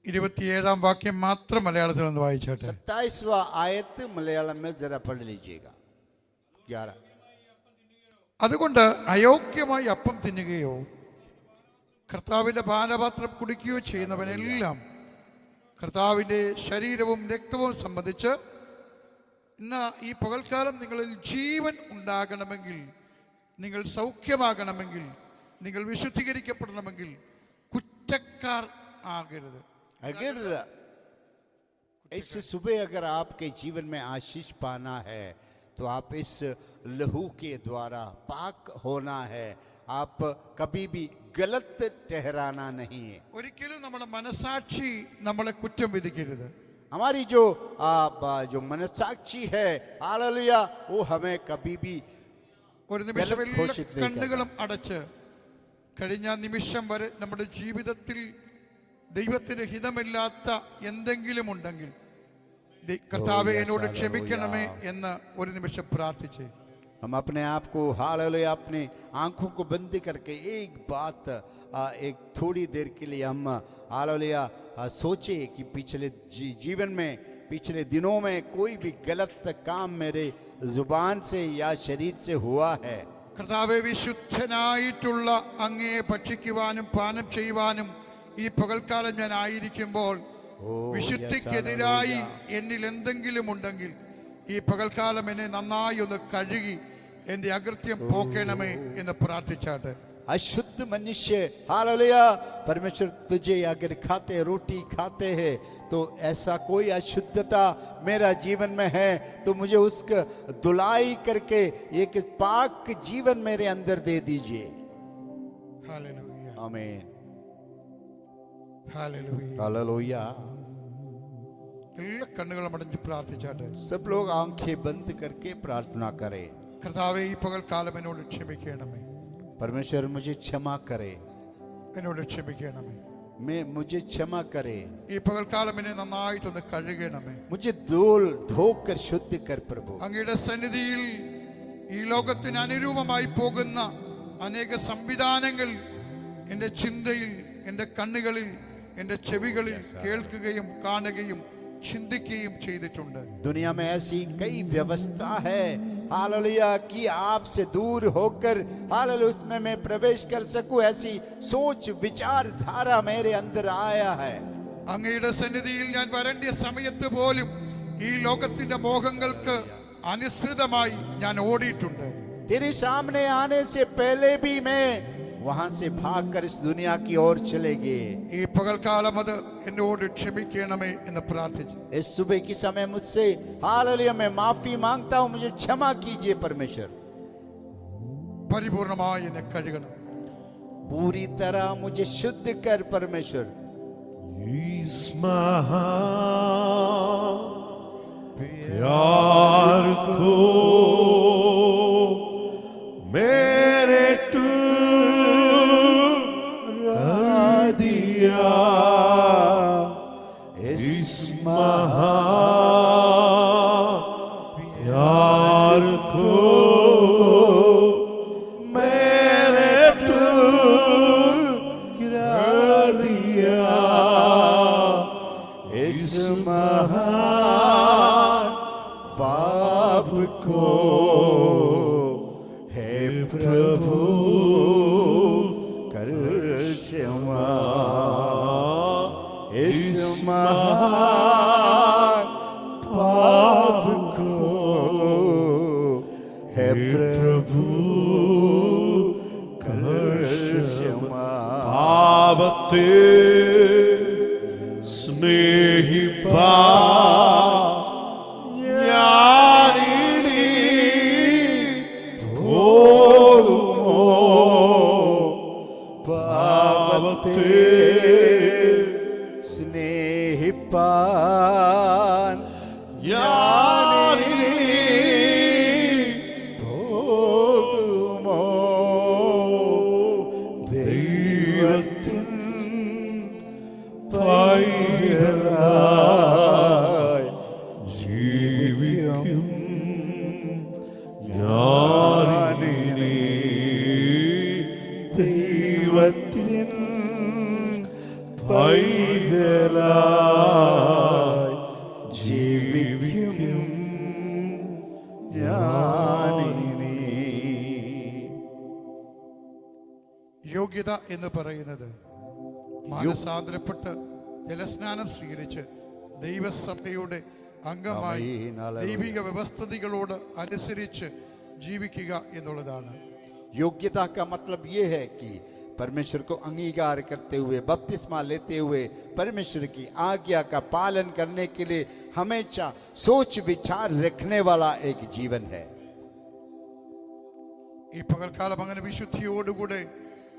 27-ാം വാക്യം മാത്രം മലയാളത്തിൽ ഒന്ന് വായിച്ചാട്ടെ. 27वां आयत मलयालम में जरा पढ़ लीजिएगा. 11. അതുകൊണ്ട് അയോഗ്യമായി അപ്പം തിന്നുകയോ കർത്താവിന്റെ പാനപാത്രം കുടിക്കുകയോ ചെയ്യുന്നവനെല്ലാം കർത്താവിന്റെ ശരീരവും രക്തവും സംബന്ധിച്ച് ഇന്ന് ഈ പകൽക്കാലം നിങ്ങളിൽ ജീവൻ ഉണ്ടാകണമെങ്കിൽ, നിങ്ങൾ സൗഖ്യമാകണമെങ്കിൽ, നിങ്ങൾ വിശുദ്ധീകരിക്കപ്പെടണമെങ്കിൽ കുറ്റക്കാർ ആകരുത്. अगर इस सुबह अगर आपके जीवन में आशीष पाना है तो आप इस लहू के द्वारा पाक होना है. आप कभी भी गलत ठहराना नहीं है. ഒരിക്കലും നമ്മുടെ മനസാക്ഷി നമ്മളെ കുറ്റം വിധിക്കരുത്. हमारी जो मनसाक्षी है हालेलुया वो हमें कभी भी ഒരു നിമിഷം ഗലത് എല്ലാ ഘോഷിച്ചിട്ട് കണ്ണുകളും അടച്ച് കഴിഞ്ഞ നിമിഷം വരെ നമ്മുടെ ജീവിതത്തിൽ ദൈവത്തിന് ഹിതമില്ലാത്ത എന്തെങ്കിലും ഉണ്ടെങ്കിൽ കർത്താവേ എന്നോട് ക്ഷമിക്കണമേ എന്ന് ഒരു നിമിഷം പ്രാർത്ഥിച്ചേ. हम अपने आप को हालेलुया अपने आंखों को बंद करके एक बात एक थोड़ी देर के लिए हम हालेलुया सोचे कि पिछले जीवन में पिछले दिनों में कोई भी गलत काम मेरे जुबान से या शरीर से हुआ है. കർത്താവേ വിശുദ്ധനായിട്ടുള്ള അങ്ങയെ ഭക്ഷിക്കുവാനും പാനം ചെയ്യുവാനും ഈ പകൽക്കാലം ഞാൻ ആയിരിക്കുമ്പോൾ വിശുദ്ധിക്കെതിരായി എന്നിൽ എന്തെങ്കിലും ഉണ്ടെങ്കിൽ ഈ പകൽക്കാലം എന്നെ നന്നായി ഒന്ന് കഴുകി എന്റെ അകൃത്യം പോക്കണമേ എന്ന് പ്രാർത്ഥിച്ചാട്ടെ. अशुद्ध मनुष्य हालेलुया परमेश्वर तुझे अगर खाते रोटी खाते हैं तो ऐसा कोई अशुद्धता मेरा जीवन में है तो मुझे उसका धुलाई करके एक पाक जीवन मेरे अंदर दे दीजिए. ഹല്ലേലൂയ, आमीन. ഹല്ലേലൂയ. हालेलुया. എല്ലാ കണ്ണുകളും അടഞ്ഞ് പ്രാർത്ഥിച്ചാട്ടെ. सब लोग आंखें बंद करके प्रार्थना करें. കർത്താവേ ഈ പകൽക്കാലം എന്നോട് ക്ഷമിക്കണമേ, परमेश्वर मुझे क्षमा करे, എന്നോട് ക്ഷമിക്കണമേ. मुझे क्षमा करे, ഈ പകൽക്കാലം എന്നെ നന്നായിട്ടൊന്ന് കഴുകണമേ. मुझे धोकर शुद्ध कर प्रभु. അങ്ങയുടെ സന്നിധിയിൽ ഈ ലോകത്തിന് അനുരൂപമായി പോകുന്ന അനേക സംവിധാനങ്ങൾ എൻ്റെ ചിന്തയിൽ, എൻ്റെ കണ്ണുകളിൽ, എൻ്റെ ചെവികളിൽ കേൾക്കുകയും കാണുകയും ചിന്തിക്കുകയും ചെയ്തിട്ടുണ്ട്. दुनिया में ऐसी कई व्यवस्था है हालेलुया कि आपसे दूर होकर हालेलुया उसमें मैं प्रवेश कर सकूं, ऐसी सोच विचारधारा मेरे अंदर आया है. അങ്ങയുടെ സന്നിധിയിൽ ഞാൻ വരേണ്ട സമയത്ത് പോലും ഈ ലോകത്തിന്റെ മോഹങ്ങൾക്ക് അനുസൃതമായി ഞാൻ ഓടിയിട്ടുണ്ട്. तेरे सामने आने से पहले भी मैं वहां से भागकर इस दुनिया की ओर चले गए. ഈ പകൽക്കാലം അത് എന്നോട് ക്ഷമിക്കണമേ എന്ന് പ്രാർത്ഥിച്ചു. इस सुबह की समय मुझसे हालेलुया मैं माफी मांगता हूं, मुझे क्षमा कीजिए परमेश्वर. പരിപൂർണമായി എന്നെ കഴുകണം. पूरी तरह मुझे शुद्ध कर परमेश्वर. इस महाप्यार को मेरे प्यार को मैंने ठुकरा दिया, इस महान पाप को हे प्रभु कर क्षमा, इस महान पाप को हे प्रभु कर क्षमा। पावते स्नेहिपा സ്നേഹിപ്പാൻ ഞാനിനി പോകുമോ, ദൈവത്തിൻ പൈതലായി ജീവിക്കും ഞാനിനി, ദൈവത്തിൻ പൈതലായി ജീവിക്കും ഞാനിനി. യോഗ്യത എന്ന് പറയുന്നത് മാനസാന്തരപ്പെട്ട് ജലസ്നാനം സ്വീകരിച്ച് ദൈവസഭയുടെ അംഗമായി ദൈവിക വ്യവസ്ഥിതികളോട് അനുസരിച്ച് ജീവിക്കുക എന്നുള്ളതാണ്. योग्यता का मतलब ये है कि परमेश्वर को अंगीकार करते हुए, बपतिस्मा लेते हुए, परमेश्वर की आज्ञा का पालन करने के लिए हमेशा सोच विचार रखने वाला एक जीवन है. ഈ പകൽക്കാലം അങ്ങനെ വിശുദ്ധിയോടുകൂടെ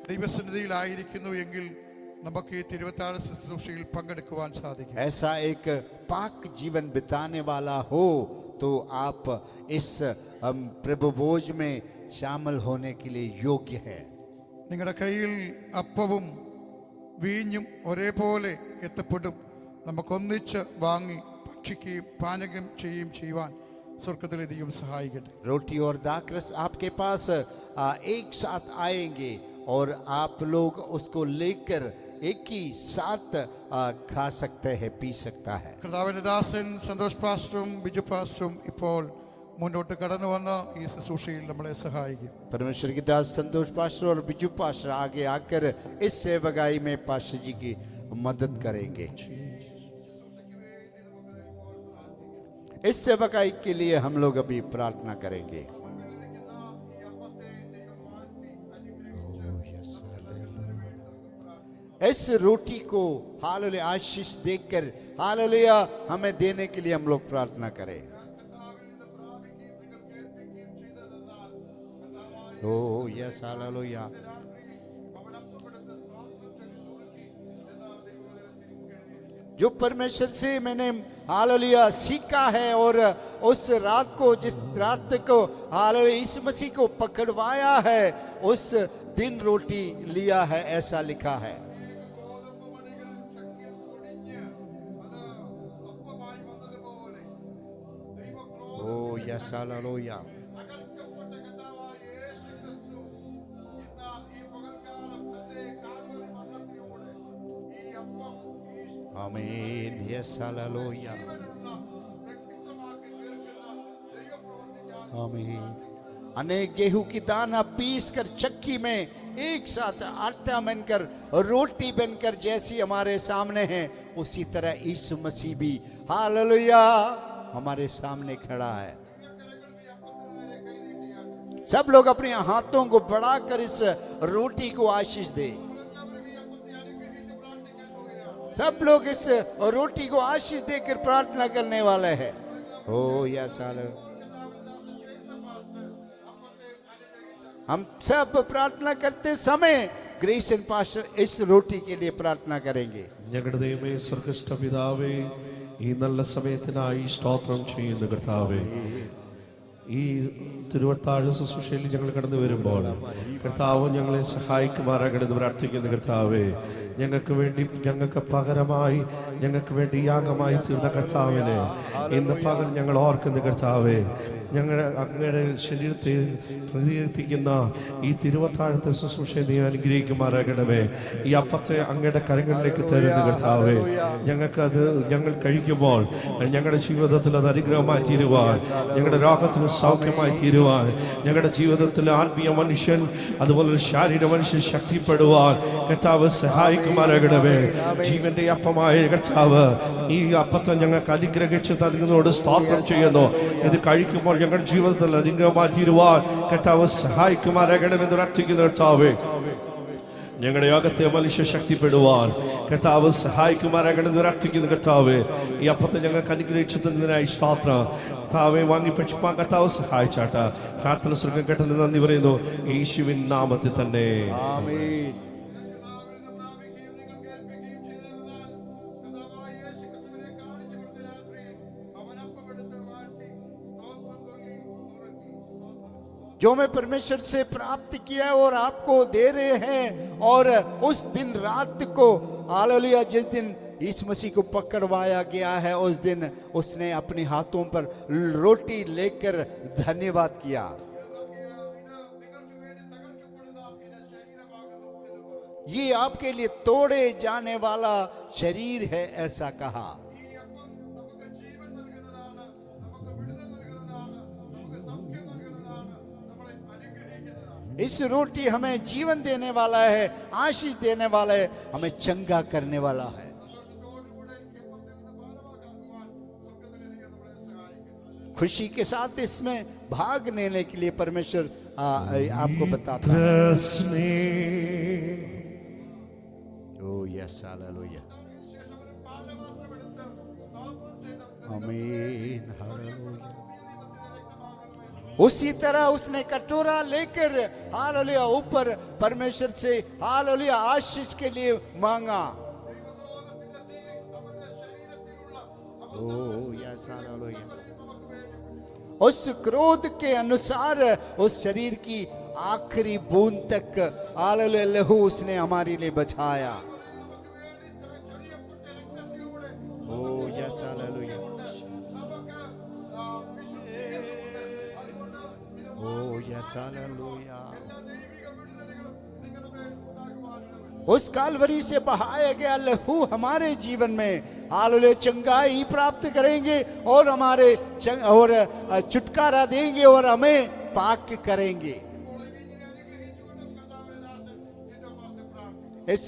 ദൈവസന്നിധിയിലായിരിക്കുന്നു എങ്കിൽ നമുക്ക് ഈ തിരുവത്താഴ ശുശ്രൂഷയിൽ പങ്കെടുക്കുവാൻ സാധിക്കും. ऐसा एक पाक जीवन बिताने वाला हो तो आप इस प्रभु भोज में शामिल होने के लिए योग्य है. നിങ്ങളുടെ കയ്യിൽ അപ്പവും വീഞ്ഞും ഒരേപോലെ എത്തപ്പെടും. നമുക്കൊന്നിച്ച് വാങ്ങി ഭക്ഷിക്കുകയും പാനകം ചെയ്യുകയും ചെയ്യുവാൻ സ്വർഗ്ഗത്തിലെ ദൈവം സഹായിക്കട്ടെ. रोटी और दाखरस आपके पास एक साथ आएंगे और आप लोग उसको लेकर एक ही साथ खा सकते हैं, पी सकता है. കർത്താവിന്റെ ദാസൻ സന്തോഷ് പാസ്റ്ററും ബിജു പാസ്റ്ററും ഇപ്പോൾ മുന്നോട്ട് കടന്നു വന്ന ഈ ശുശ്രൂഷയിൽ നമ്മളെ സഹായിക്കും. परमेश्वर की दास संतोष पास्टर और बिजू पास्टर आगे आकर इस सेवकाई में पास्टर जी की मदद करेंगे. इस सेवकाई के लिए हम लोग अभी प्रार्थना करेंगे. इस रोटी को हालेलुया आशीष देकर हालेलुया हमें देने के लिए हम लोग प्रार्थना करें. ओ यस हालेलुया. जो परमेश्वर से मैंने हालेलुया सीखा है और उस रात को, जिस रात को हालेलुया यीशु मसीह को पकड़वाया है, उस दिन रोटी लिया है, ऐसा लिखा है. Oh yes hallelujah. Amen. Yes hallelujah. Amen. अनेक गेहूं की दाना पीस कर चक्की में एक साथ आटा बनकर रोटी बनकर जैसी हमारे सामने है, उसी तरह यीशु मसीह भी हालेलुया हमारे सामने खड़ा है. सब लोग अपने हाथों को बढ़ाकर इस रोटी को आशीष दे. सब लोग इस रोटी को आशीष देकर प्रार्थना करने वाले हैं. ओ यस हालेलुया. हम सब प्रार्थना करते समय ग्रेसन पास्टर इस रोटी के लिए प्रार्थना करेंगे. ഞങ്ങളുടെ ദൈവമേ, സ്വർഗ്ഗസ്ഥ പിതാവേ, ഈ നല്ല സമയത്തിനായി സ്തോത്രം ചെയ്യുന്നു കർത്താവേ. ഈ തിരുവത്താഴ ശുശ്രൂഷയിൽ ഞങ്ങൾ കടന്നു വരുമ്പോൾ കർത്താവ് ഞങ്ങളെ സഹായിക്കുമാറാകണമെന്ന് പ്രാർത്ഥിക്കുന്നു കർത്താവേ. ഞങ്ങൾക്ക് വേണ്ടി, ഞങ്ങൾക്ക് പകരമായി, ഞങ്ങൾക്ക് വേണ്ടി യാഗമായി തീർന്ന കർത്താവിനെ ഇന്ന് പകൽ ഞങ്ങൾ ഓർക്കുന്നു കർത്താവേ. ഞങ്ങളുടെ അങ്ങയുടെ ശരീരത്തെ പ്രകീർത്തിക്കുന്ന ഈ തിരുവത്താഴത്തെ ശുശ്രൂഷയെ നീ അനുഗ്രഹിക്കുമാറാകണമേ. ഈ അപ്പത്തെ അങ്ങയുടെ കരങ്ങളിലേക്ക് തരുന്ന കർത്താവേ, ഞങ്ങൾക്കത് ഞങ്ങൾ കഴിക്കുമ്പോൾ ഞങ്ങളുടെ ജീവിതത്തിൽ അത് അനുഗ്രഹമായി തീരുവാൻ, ഞങ്ങളുടെ രോഗത്തിന് സൗഖ്യമായി തീരുവാൻ, ഞങ്ങളുടെ ജീവിതത്തിൽ ആത്മീയ മനുഷ്യൻ അതുപോലെ ശാരീരിക മനുഷ്യൻ ശക്തിപ്പെടുവാൻ കർത്താവ് സഹായിക്കുമാറാകണമേ. ജീവന്റെ അപ്പമായ കർത്താവ് ഈ അപ്പത്തെ ഞങ്ങൾക്ക് അനുഗ്രഹിച്ച് നൽകുന്നതോട് സ്തോത്രം ചെയ്യുന്നു. ഇത് കഴിക്കുമ്പോൾ ഞങ്ങളുടെ ജീവിതത്തിൽ അനുഗ്രഹമായി തീരുവാൻ കർത്താവ് സഹായിക്കുമാറാകണമെന്ന് പ്രാർത്ഥിക്കുന്നു. കർത്താവേ, ഞങ്ങളുടെ യോഗത്തെ മനുഷ്യ ശക്തിപ്പെടുവാൻ കർത്താവ് സഹായിക്കുമാറാകണമെന്ന് പ്രാർത്ഥിക്കുന്നു. കർത്താവ്, ഈ അപ്പത്തെ ഞങ്ങൾക്ക് അനുഗ്രഹിച്ചു തന്നതിനായി സ്തോത്രം. കർത്താവെ, വാങ്ങിപ്പഴിപ്പാൻ കർത്താവ് സഹായിച്ചാട്ട. പ്രാർത്ഥന സ്വർഗം കേട്ടതിന് നന്ദി പറയുന്നു, യേശുവിൻ നാമത്തിൽ തന്നെ. ആമേൻ. जो मैं परमेश्वर से प्राप्त किया है और आपको दे रहे हैं, और उस दिन रात को हालेलुया जिस दिन यीशु मसीह को पकड़वाया गया है, उस दिन उसने अपने हाथों पर रोटी लेकर धन्यवाद किया. ये आपके लिए तोड़े जाने वाला शरीर है, ऐसा कहा. इस रोटी हमें जीवन देने वाला है, आशीष देने वाला है, हमें चंगा करने वाला है. खुशी के साथ इसमें भाग लेने के लिए परमेश्वर आपको बताता है. ओह यस, हालेलुया, आमीन, हालेलुया. उसी तरह उसने कटोरा लेकर हालेलुया ऊपर परमेश्वर से हालेलुया आशीष के लिए मांगा. Oh yes, hallelujah. उस क्रोध के अनुसार उस शरीर की आखिरी बूंद तक हालेलुया लहू उसने हमारे लिए बचाया. Oh yes, hallelujah. Oh yes, hallelujah. उस कालवरी से बहाया गया लहू हमारे जीवन में हालेलुया चंगाई प्राप्त करेंगे और हमारे और छुटकारा देंगे और हमें पाक करेंगे. इस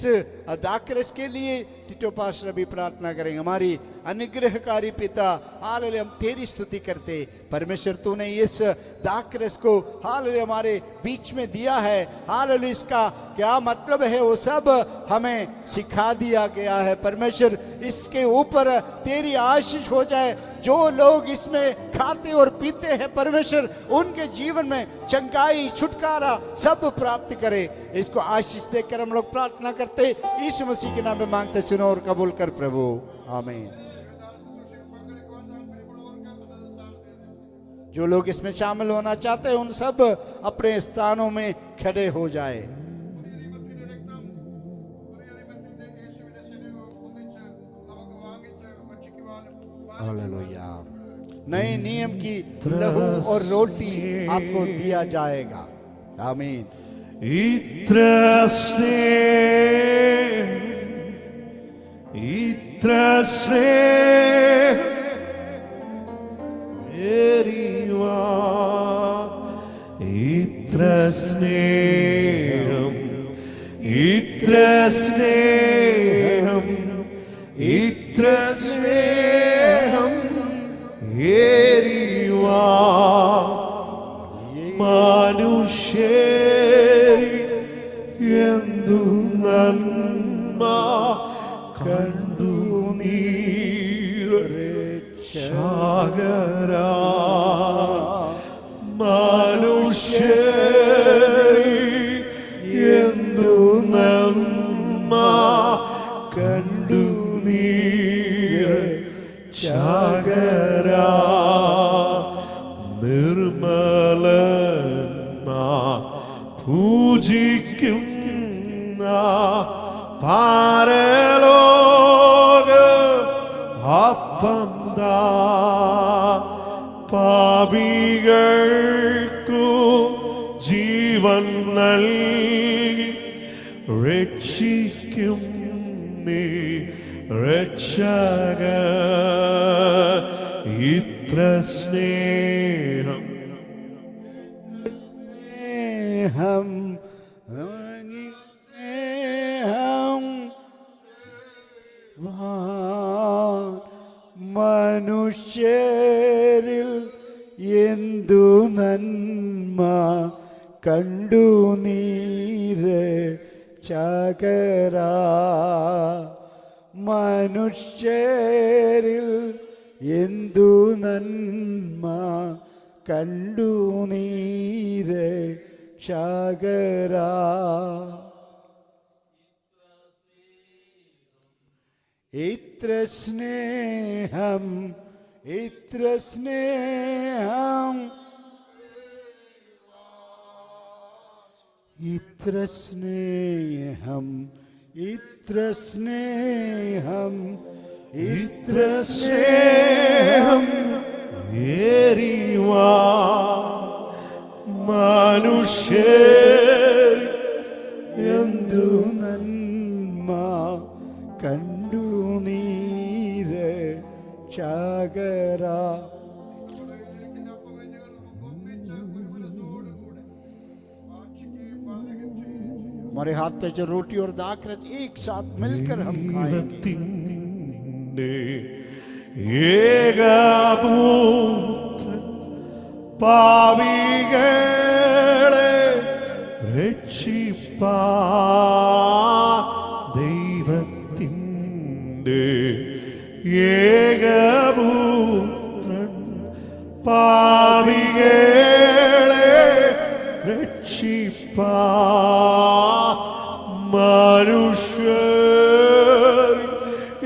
दाखरस के लिए टिटो पास्टर भी प्रार्थना करेंगे. हमारी अनुग्रहकारी पिता हालेलुया, हम तेरी स्तुति करते परमेश्वर, तूने इस दाखरस को हालेलुया हमारे बीच में दिया है. हालेलुया, इसका क्या मतलब है वो सब हमें सिखा दिया गया है. परमेश्वर, इसके ऊपर तेरी आशीष हो जाए. जो लोग इसमें खाते और पीते हैं परमेश्वर, उनके जीवन में चंगाई छुटकारा सब प्राप्त करे. इसको आशीष देकर हम लोग प्रार्थना करते यीशु मसीह के नाम में मांगते, सुनो और कबूल कर प्रभु, आमीन. जो लोग इसमें शामिल होना चाहते हैं उन सब अपने स्थानों में खड़े हो जाए. हालेलुया. नए नियम की लहू और रोटी आपको दिया जाएगा. आमीन. മനുഷ്യരി എന്തു നന്മ കണ്ടു നീരക്ഷാകര. മനുഷ്യരി എന്തു നന്മ കണ്ടു നീരക്ഷാകര. നിർമ്മല പൂജിക്കുന്ന പാരലോക അപ്പം ദാ പാപി പാപികൾക്കു ജീവൻ നൽകി രക്ഷിക്കും നീ രക്ഷക. ഇത്ര സ്നേഹം സ്നേഹം സ്നേഹം മനുഷ്യരിൽ എന്തു നന്മ കണ്ടു നീര് ചകരാ. മനുഷ്യരിൽ എന്തു നന്മ കണ്ടു നീര് ചകരാ. ഇത്ര സ്നേഹം ഇത്ര സ്നേഹം ഇത്ര സ്നേഹം ഇത്ര സ്നേഹം ഇത്ര സ്നേഹം ഏറിവാ മനുഷ്യർ എന്തു നന്മ കണ്ടു നീര് ചകരാ. हमारे हाथ पे जो रोटी और दाखरस एक साथ मिलकर हम खाएंगे. ഏകപുത്രൻ പാപികളെ രക്ഷിപ്പാൻ ദൈവത്തിൻ്റെ ഏകപുത്രൻ പാപികളെ രക്ഷിപ്പാൻ മനുഷ്യർ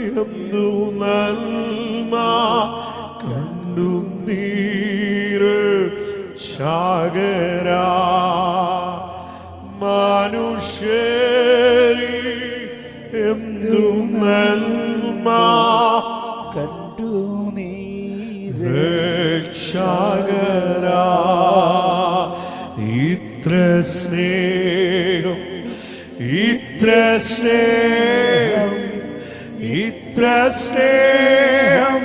എന്തു നന്മ കണ്ടു നീര് ചകരാ. മനുഷ്യർ എന്തു നന്മ കണ്ടു നീര് ചകരാ. ഇത്ര സ്നേഹം ഇത്ര സ്നേഹം ഇത്ര സ്നേഹം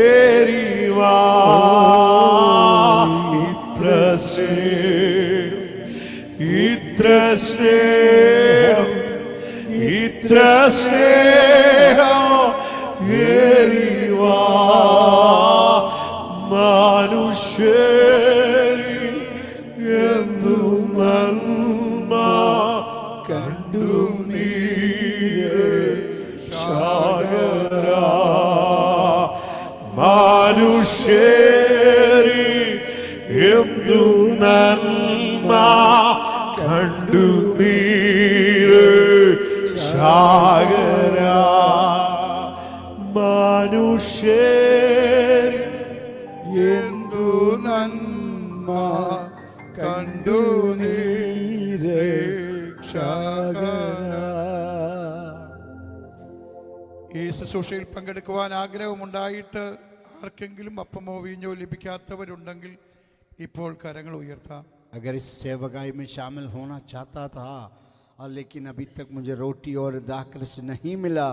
ഏറിവാ. ഇത്ര സ്നേഹം ഇത്ര സ്നേഹം ഇത്ര സ്നേഹം ഏറിവാ. മനുഷ്യർ എന്തു നന്മ കണ്ടു നീര് ചകരാ. മനുഷ്യർ എന്തു നന്മ കണ്ടു നീര് ചകരാ. മനുഷ്യർ എന്തു നന്മ കണ്ടു നീര് ചകരാ. ഈ ശുശ്രൂഷയിൽ പങ്കെടുക്കുവാൻ ആഗ്രഹമുണ്ടായിട്ട് ആർക്കെങ്കിലും അപ്പമോ വീഞ്ഞോ ലഭിക്കാത്തവരുണ്ടെങ്കിൽ ഇപ്പോൾ കരങ്ങൾ ഉയർത്താം. अगर इस सेवकाई में शामिल होना चाहता था और लेकिन अभी तक मुझे रोटी और दाखरस नहीं मिला,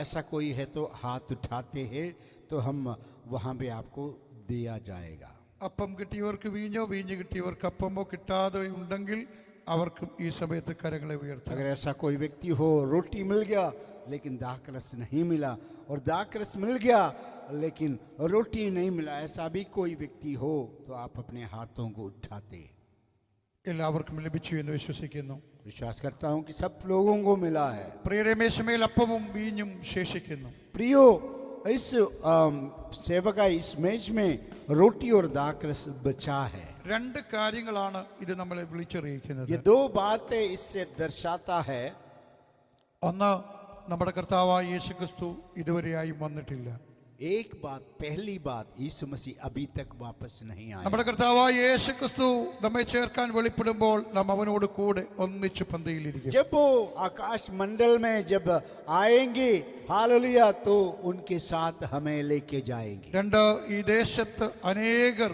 ऐसा कोई है तो हाथ उठाते हैं तो हम वहाँ पे आपको दिया जाएगा. അപ്പം കിട്ടിയവർക്ക് വീഞ്ഞോ വീഞ്ഞ് കിട്ടിയവർക്ക് അപ്പമോ കിട്ടാതെ ഉണ്ടെങ്കിൽ അവർക്കും ഈ സമയത്ത് കരങ്ങളെ ഉയർത്താം. अगर ऐसा कोई व्यक्ति हो, रोटी मिल गया लेकिन दाखरस नहीं मिला और दाखरस मिल गया लेकिन रोटी नहीं मिला, ऐसा भी कोई व्यक्ति हो तो आप अपने हाथों को उठाते. എല്ലാവർക്കും ലഭിച്ചു എന്ന് വിശ്വസിക്കുന്നു. विश्वास करता हूँ कि सब लोगों को मिला है. പ്രിയരേ, മേശമേൽ അപ്പവും വീഞ്ഞും ശേഷിക്കുന്നു. प्रियो, इस सेवका इस मेज में रोटी और दाखरस बचा है. രണ്ട് കാര്യങ്ങളാണ് ഇത് നമ്മളെ വിളിച്ചറിയിക്കുന്നത്. ये दो बातें इससे दर्शाता है. ഒന്ന്, നമ്മുടെ കർത്താവായ യേശുക്രിസ്തു ഇതുവരെയായും വന്നിട്ടില്ല. एक बात, पहली बात, यीशु मसीह अभी तक वापस नहीं आया. നമ്മുടെ കർത്താവായ യേശുക്രിസ്തു നമ്മെ ചേർക്കാൻ വെളിപ്പെടുമ്പോൾ നാം അവനോട് കൂടെ ഒന്നിച്ച് പന്തിയിലിരിക്കും. जब वो आकाश मंडल में जब आएंगे, हालेलुया, तो उनके साथ हमें लेके जाएंगे. രണ്ട്, ഈ ദേശത്ത് അനേകർ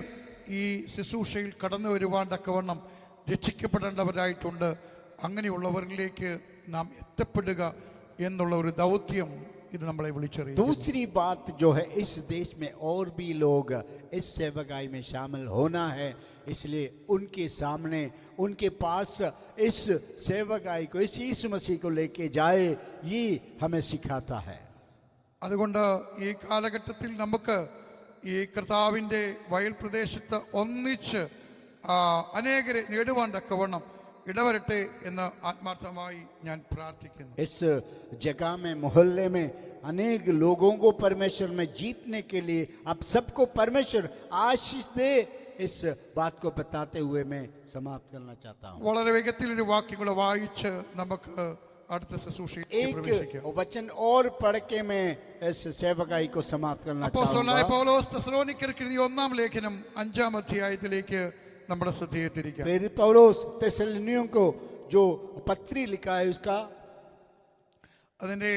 ഈ ശുശ്രൂഷയിൽ കടന്നു വരുവാൻ തക്കവണ്ണം രക്ഷിക്കപ്പെടേണ്ടവരായിട്ടുണ്ട്. അങ്ങനെയുള്ളവരിലേക്ക് നാം എത്തപ്പെടുക എന്നുള്ള ഒരു ദൗത്യം ഇത് നമ്മളെ വിളിച്ചറിയും. दूसरी बात जो है, इस देश में और भी लोग इस सेवकाई में शामिल होना है, इसलिए उनके सामने उनके पास इस सेवकाई को, इस यीशु मसीह को लेके जाए, ये हमें सिखाता है. അതുകൊണ്ട് ഈ കാലഘട്ടത്തിൽ നമുക്ക് ഈ കർത്താവിൻ്റെ വയൽ പ്രദേശത്ത് ഒന്നിച്ച് അനേകരെ നേടുവാൻ തക്കവണ്ണം ഇടവരട്ടെ എന്ന് ആത്മാർത്ഥമായി ഞാൻ പ്രാർത്ഥിക്കുന്നു. इस जगह में, मोहल्ले में अनेक लोगों को परमेश्वर में जीतने के लिए आप सबको परमेश्वर आशीष दे, इस बात को बताते हुए मैं समाप्त करना चाहता हूँ. വളരെ വേഗത്തിൽ ഒരു വാക്യം കൂടെ വായിച്ച് നമുക്ക് അടുത്ത ശുശ്രൂഷയിലേക്ക് പ്രവേശിക്കാം. एक वचन और पढ़ के मैं इस सेवकाई को समाप्त करना അപ്പോസ്തലനായ चाहूँगा. പൗലോസ് തെസ്സലോനിക്കർക്ക് എഴുതിയ 1-ാം ലേഖനം 5-ാം അധ്യായത്തിലേക്ക് നമ്മുടെ ശ്രദ്ധയെ തിരിക്കാം. प्रेरित पौलुस थिस्सलुनीकियों को जो पत्री लिखा है उसका അതിന്റെ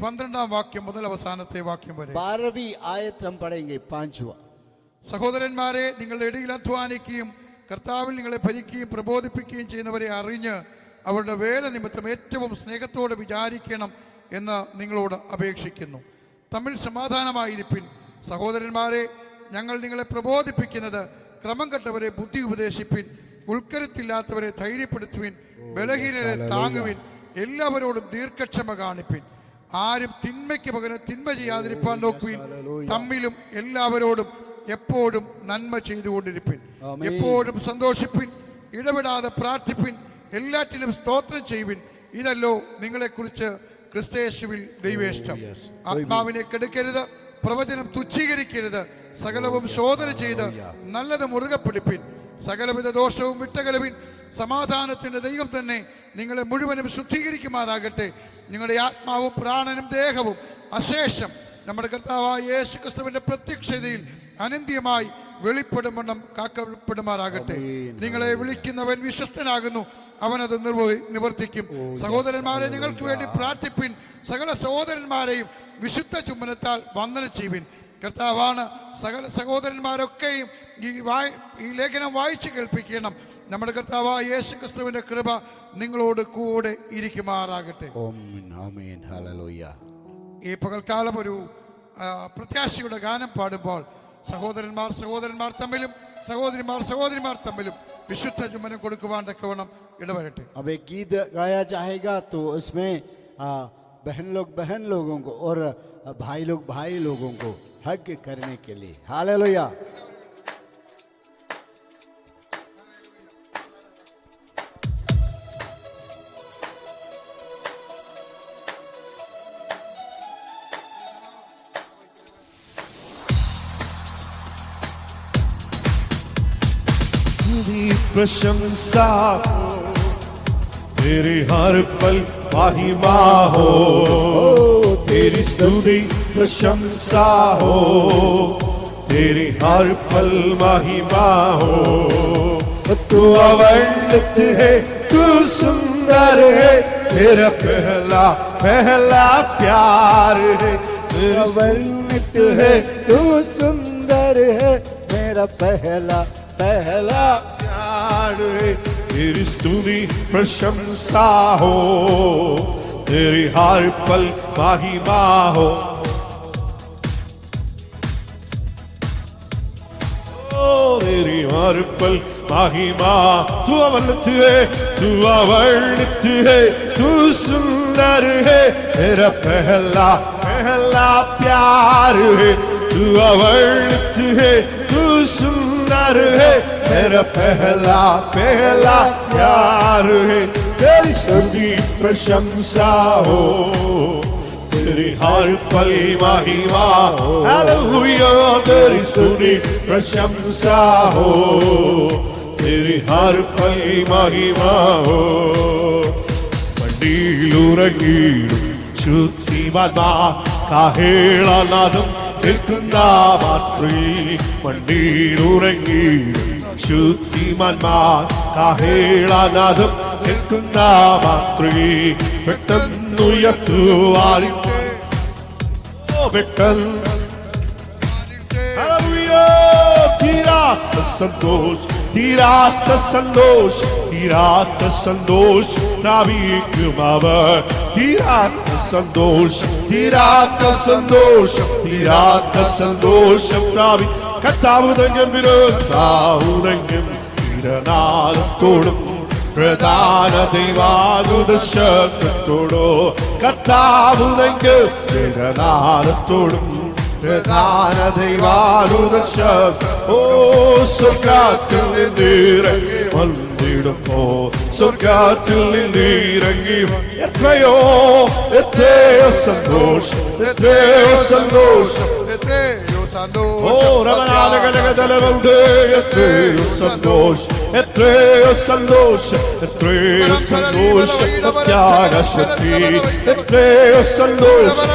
12-ാം വാക്യം മുതൽ അവസാനത്തെ വാക്യം വരെ. 12वीं आयत हम पढ़ेंगे, 5वां. സഹോദരന്മാരെ, നിങ്ങളുടെ ഇടയിൽ അധ്വാനിക്കുകയും കർത്താവിൽ നിങ്ങളെ ഭരിക്കുകയും പ്രബോധിപ്പിക്കുകയും ചെയ്യുന്നവരെ അറിഞ്ഞ് അവരുടെ വേല നിമിത്തം ഏറ്റവും സ്നേഹത്തോടെ വിചാരിക്കണം എന്ന് നിങ്ങളോട് അപേക്ഷിക്കുന്നു. തമ്മിൽ സമാധാനമായിരിപ്പിൻ. സഹോദരന്മാരെ, ഞങ്ങൾ നിങ്ങളെ പ്രബോധിപ്പിക്കുന്നത് ക്രമം കെട്ടവരെ ബുദ്ധി ഉപദേശിപ്പിൻ, ഉൾക്കരുത്തില്ലാത്തവരെ ധൈര്യപ്പെടുത്തുവിൻ, ബലഹീനരെ താങ്ങുവിൻ, എല്ലാവരോടും ദീർഘക്ഷമ കാണിപ്പിൻ. ആരും തിന്മയ്ക്ക് പകരം തിന്മ ചെയ്യാതിരിപ്പാൻ നോക്കുവിൻ. തമ്മിലും എല്ലാവരോടും എപ്പോഴും നന്മ ചെയ്തുകൊണ്ടിരിപ്പിൻ. എപ്പോഴും സന്തോഷിപ്പിൻ, ഇടപെടാതെ പ്രാർത്ഥിപ്പിൻ, എല്ലാറ്റിലും സ്തോത്രം ചെയ്യുവിൻ. ഇതല്ലോ നിങ്ങളെക്കുറിച്ച് ക്രിസ്തയേശുവിൽ ദൈവേഷ്ടം. ആത്മാവിനെ കെടുക്കരുത്, പ്രവചനം തുച്ഛീകരിക്കരുത്, സകലവും ശോധന ചെയ്ത് നല്ലത് മുറുകെ പിടിപ്പിൻ. സകലവിധ ദോഷവും വിട്ടകലുവിൻ. സമാധാനത്തിന്റെ ദൈവം തന്നെ നിങ്ങളെ മുഴുവനും ശുദ്ധീകരിക്കുമാറാകട്ടെ. നിങ്ങളുടെ ആത്മാവും പ്രാണനും ദേഹവും അശേഷം നമ്മുടെ കർത്താവായ യേശു ക്രിസ്തുവിന്റെ പ്രത്യക്ഷതയിൽ അനന്ത്യമായി വെളിപ്പെടുമെണ്ണം കാക്കപ്പെടുമാറാകട്ടെ. നിങ്ങളെ വിളിക്കുന്നവൻ വിശ്വസ്തനാകുന്നു, അവനത് നിവർത്തിക്കും. സഹോദരന്മാരെ, ഞങ്ങൾക്ക് വേണ്ടി പ്രാർത്ഥിപ്പിൻ. സകല സഹോദരന്മാരെയും വിശുദ്ധ ചുംബനത്താൽ വന്ദനം ചെയ്യുവിൻ. കർത്താവാണ്. സകല സഹോദരന്മാരൊക്കെയും ഈ ലേഖനം വായിച്ചു കേൾപ്പിക്കണം. നമ്മുടെ കർത്താവായ യേശു ക്രിസ്തുവിന്റെ കൃപ നിങ്ങളോട് കൂടെ ഇരിക്കുമാറാകട്ടെ. ഈ പകൽക്കാലം ഒരു പ്രത്യാശയുടെ ഗാനം പാടുമ്പോൾ സഹോദരന്മാർ തമ്മിലും സഹോദരിമാർ തമ്മിലും വിശുദ്ധ ചുംബനം കൊടുക്കുവാൻ തക്കവണ്ണം ഇടവരട്ടെ. अब एक गीत गाया जाएगा तो उसमें बहन लोगों को और भाई लोगों को हक करने के लिए. हालेलुया. प्रशंसा तेरे हर पल महिमा हो, तेरी स्तुति प्रशंसा हो, तेरी हर पल महिमा हो. तू अवर्णित है, तू सुंदर है, तेरा पहला प्यार है. तेरा अवर्णित है, तू सुंदर है, मेरा पहला प्यार है. तेरी स्तुति प्रशंसा हो, तेरी हर पल महिमा हो. तेरी हर पल महिमा. तू अवर्णित है, तू अवर्णित है, तू सुंदर है, तेरा पहला प्यार है. तू अवर्णित है, तू सुंदर है, मेरा पहला प्यार है. तेरी स्तुति प्रशंसा हो, तेरी हर पल महिमा हो. हालेलुया. तेरी स्तुति प्रशंसा हो, तेरी हर पल महिमा हो. പണ്ടിയിലുറങ്ങിയിടും ശുദ്ധിമാൻ കാഹേളനാദം കേൾക്കുന്ന മാത്രേ. പണ്ടിയിലുറങ്ങിയിടും ശുദ്ധിമാന്മാർ കാഹേളനാദം കേൾക്കുന്ന മാത്രേ. പെട്ടെന്നുയർത്തുവാനിട്ട് പെട്ടെന്ന് തീരാത്ത സന്തോഷം പ്രാപിക്കും അവർ. തീരാത്ത സന്തോഷം പ്രാപിക്കും. കർത്താവുതങ്കം വീരനാഥത്തോടും പ്രധാന ദൈവാനുദശത്തോടോ. കർത്താവുതങ്കം വീരനാഥത്തോടും പ്രധാന ദൈവാനുദശ. ഓ സ്വർഗത്തിൽ നിന്നിറങ്ങി വന്നിടുമ്പോ, സ്വർഗത്തിൽ നിന്നിറങ്ങി എത്രയോ സന്തോഷം. ഓ രമണാലകലകതലമുണ്ട്. എത്രയോ സന്തോഷം. പ്രത്യാഗശക്തി. എത്രയോ സന്തോഷം.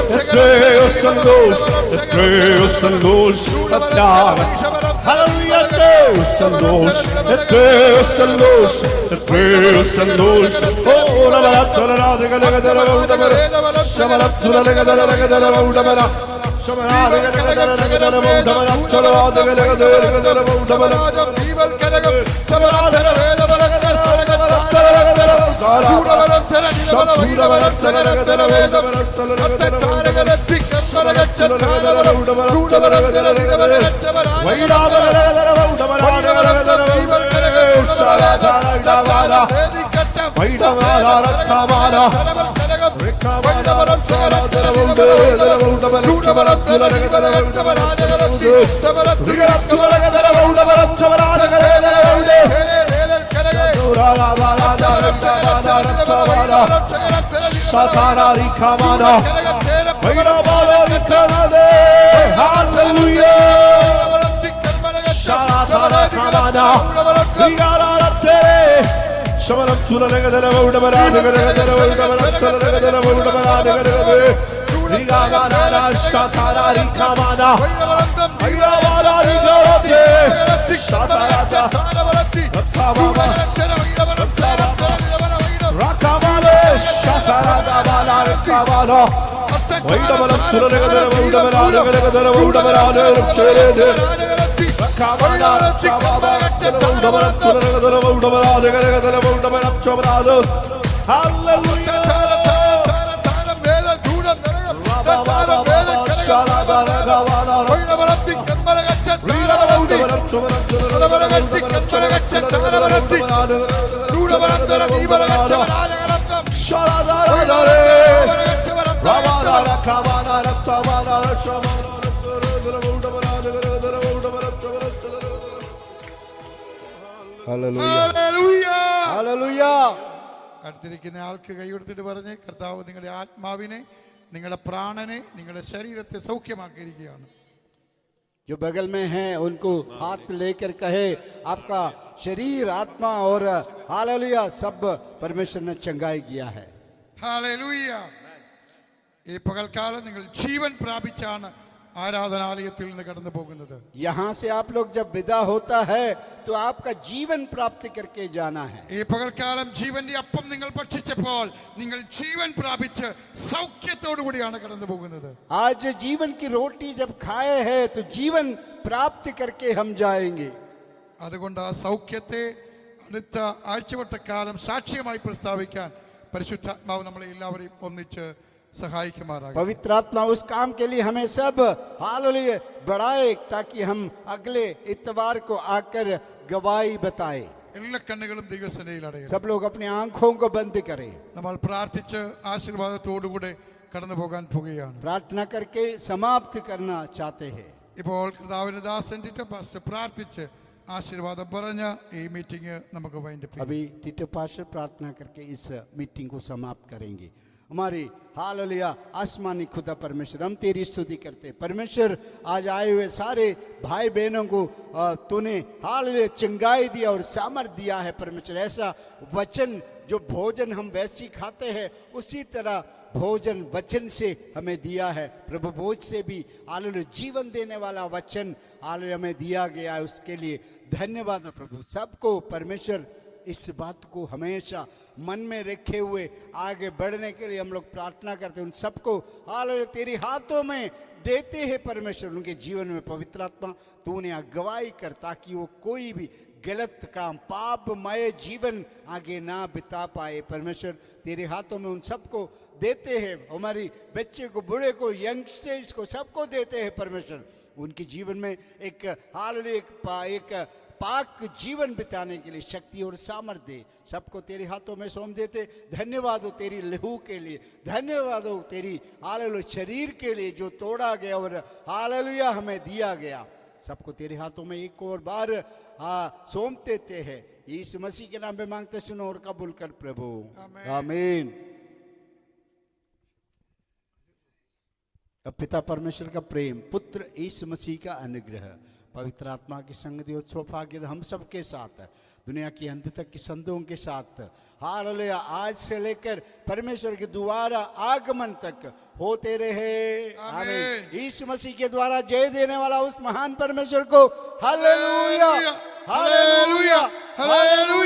അടുത്തിരിക്കുന്ന ആൾക്ക് കൈയെടുത്തിട്ട് പറഞ്ഞ്, കർത്താവ് നിങ്ങളുടെ ആത്മാവിനെ, നിങ്ങളുടെ പ്രാണനെ, നിങ്ങളുടെ ശരീരത്തെ സൗഖ്യമാക്കിയിരിക്കുകയാണ്. जो बगल में हैं उनको हाथ लेकर कहे, आपका शरीर, आत्मा और हालेलुया सब परमेश्वर ने चंगाई किया है. ഹല്ലേലൂയ. ഈ പകൽക്കാലം നിങ്ങൾ ജീവൻ പ്രാപിച്ചാണ് ആരാധനാലയത്തിൽ നിന്ന് കടന്നു പോകുന്നത്. यहाँ से आप लोग जब विदा होता है तो आपका जीवन प्राप्त करके जाना है. ഈ പകൽക്കാലം ജീവന്റെ അപ്പം നിങ്ങൾ ഭക്ഷിച്ചപ്പോൾ നിങ്ങൾ ജീവൻ പ്രാപിച്ച് സൗഖ്യത്തോടു കൂടിയാണ് കടന്നു പോകുന്നത്. आज जीवन की रोटी जब खाए हैं तो जीवन प्राप्त करके हम जाएंगे. അതുകൊണ്ട് ആ സൗഖ്യത്തെ അടുത്ത ആഴ്ചവട്ടക്കാലം സാക്ഷ്യമായി പ്രസ്താവിക്കാൻ പരിശുദ്ധാത്മാവ് നമ്മളെ എല്ലാവരെയും ഒന്നിച്ച് സഹായിക്കുമാറാകട്ടെ. पवित्र आत्मा उस काम के लिए हमें सब हालेलुया बढ़ाए, ताकि हम अगले इतवार को आकर गवाही बताए. എല്ലാ കണ്ണുകളും ദൈവസന്നിധിയിൽ അടയട്ടെ. सब लोग अपनी आंखों को बंद करें. നമ്മൾ പ്രാർത്ഥിച്ച് ആശീർവാദത്തോടുകൂടെ കടന്നു പോകാൻ പോകുകയാണ്. प्रार्थना करके समाप्त करना चाहते हैं. ഇപ്പോൾ കർത്താവിന്റെ ദാസൻ ടിറ്റോ പാസ്റ്റർ പ്രാർത്ഥിച്ച് ആശീർവാദം പറഞ്ഞ ഈ മീറ്റിംഗ് നമുക്ക് വൈൻഡപ്പ് ചെയ്യാം. अभी टीटो पास्टर प्रार्थना करके इस मीटिंग को समाप्त करेंगे. हमारी हालेलुया आसमानी खुदा परमेश्वर, हम तेरी स्तुति करते. परमेश्वर, आज आए हुए सारे भाई बहनों को तूने हालेलुया चंगाई दिया और सामर्थ दिया है. परमेश्वर, ऐसा वचन जो भोजन हम वैसी खाते हैं उसी तरह भोजन वचन से हमें दिया है. प्रभु, भोज से भी हालेलुया जीवन देने वाला वचन हालेलुया हमें दिया गया है. उसके लिए धन्यवाद प्रभु. सबको परमेश्वर इस बात को हमेशा मन में रखे हुए आगे बढ़ने के लिए हम लोग प्रार्थना करते हैं। उन सबको हालेलुया तेरे हाथों में देते हैं परमेश्वर। उनके जीवन में पवित्र आत्मा तू उन्हें अगुवाई कर, ताकि वो कोई भी गलत काम, पापमय जीवन आगे ना बिता पाए। परमेश्वर तेरे हाथों में उन सबको देते हैं, हमारी बच्चे को, बूढ़े को, यंगस्टर्स को, सबको देते हैं परमेश्वर। उनके जीवन में एक हालेलुया एक पाक जीवन बिताने के लिए शक्ति और सामर्थ्य दे। सबको तेरे हाथों में सौंप देते। धन्यवाद हो तेरी लहू के लिए, धन्यवाद हो तेरी हालेलुया शरीर के लिए जो तोड़ा गया और हालेलुया हमें दिया गया। सबको तेरे हाथों में एक और बार सौंप देते हैं। यीशु मसीह के नाम पे मांगते सुनो और कबूल कर प्रभु, आमीन। अब पिता परमेश्वर का प्रेम, पुत्र यीशु मसीह का अनुग्रह, पवित्र आत्मा की संगति और सौभाग्य हम सब के साथ, दुनिया की अंत तक की संतों के साथ, हालेलुया आज से लेकर परमेश्वर के दोबारा आगमन तक होते रहे, आमीन। यीशु मसीह के द्वारा जय देने वाला उस महान परमेश्वर को हालेलुया, हालेलुया, हालेलुया।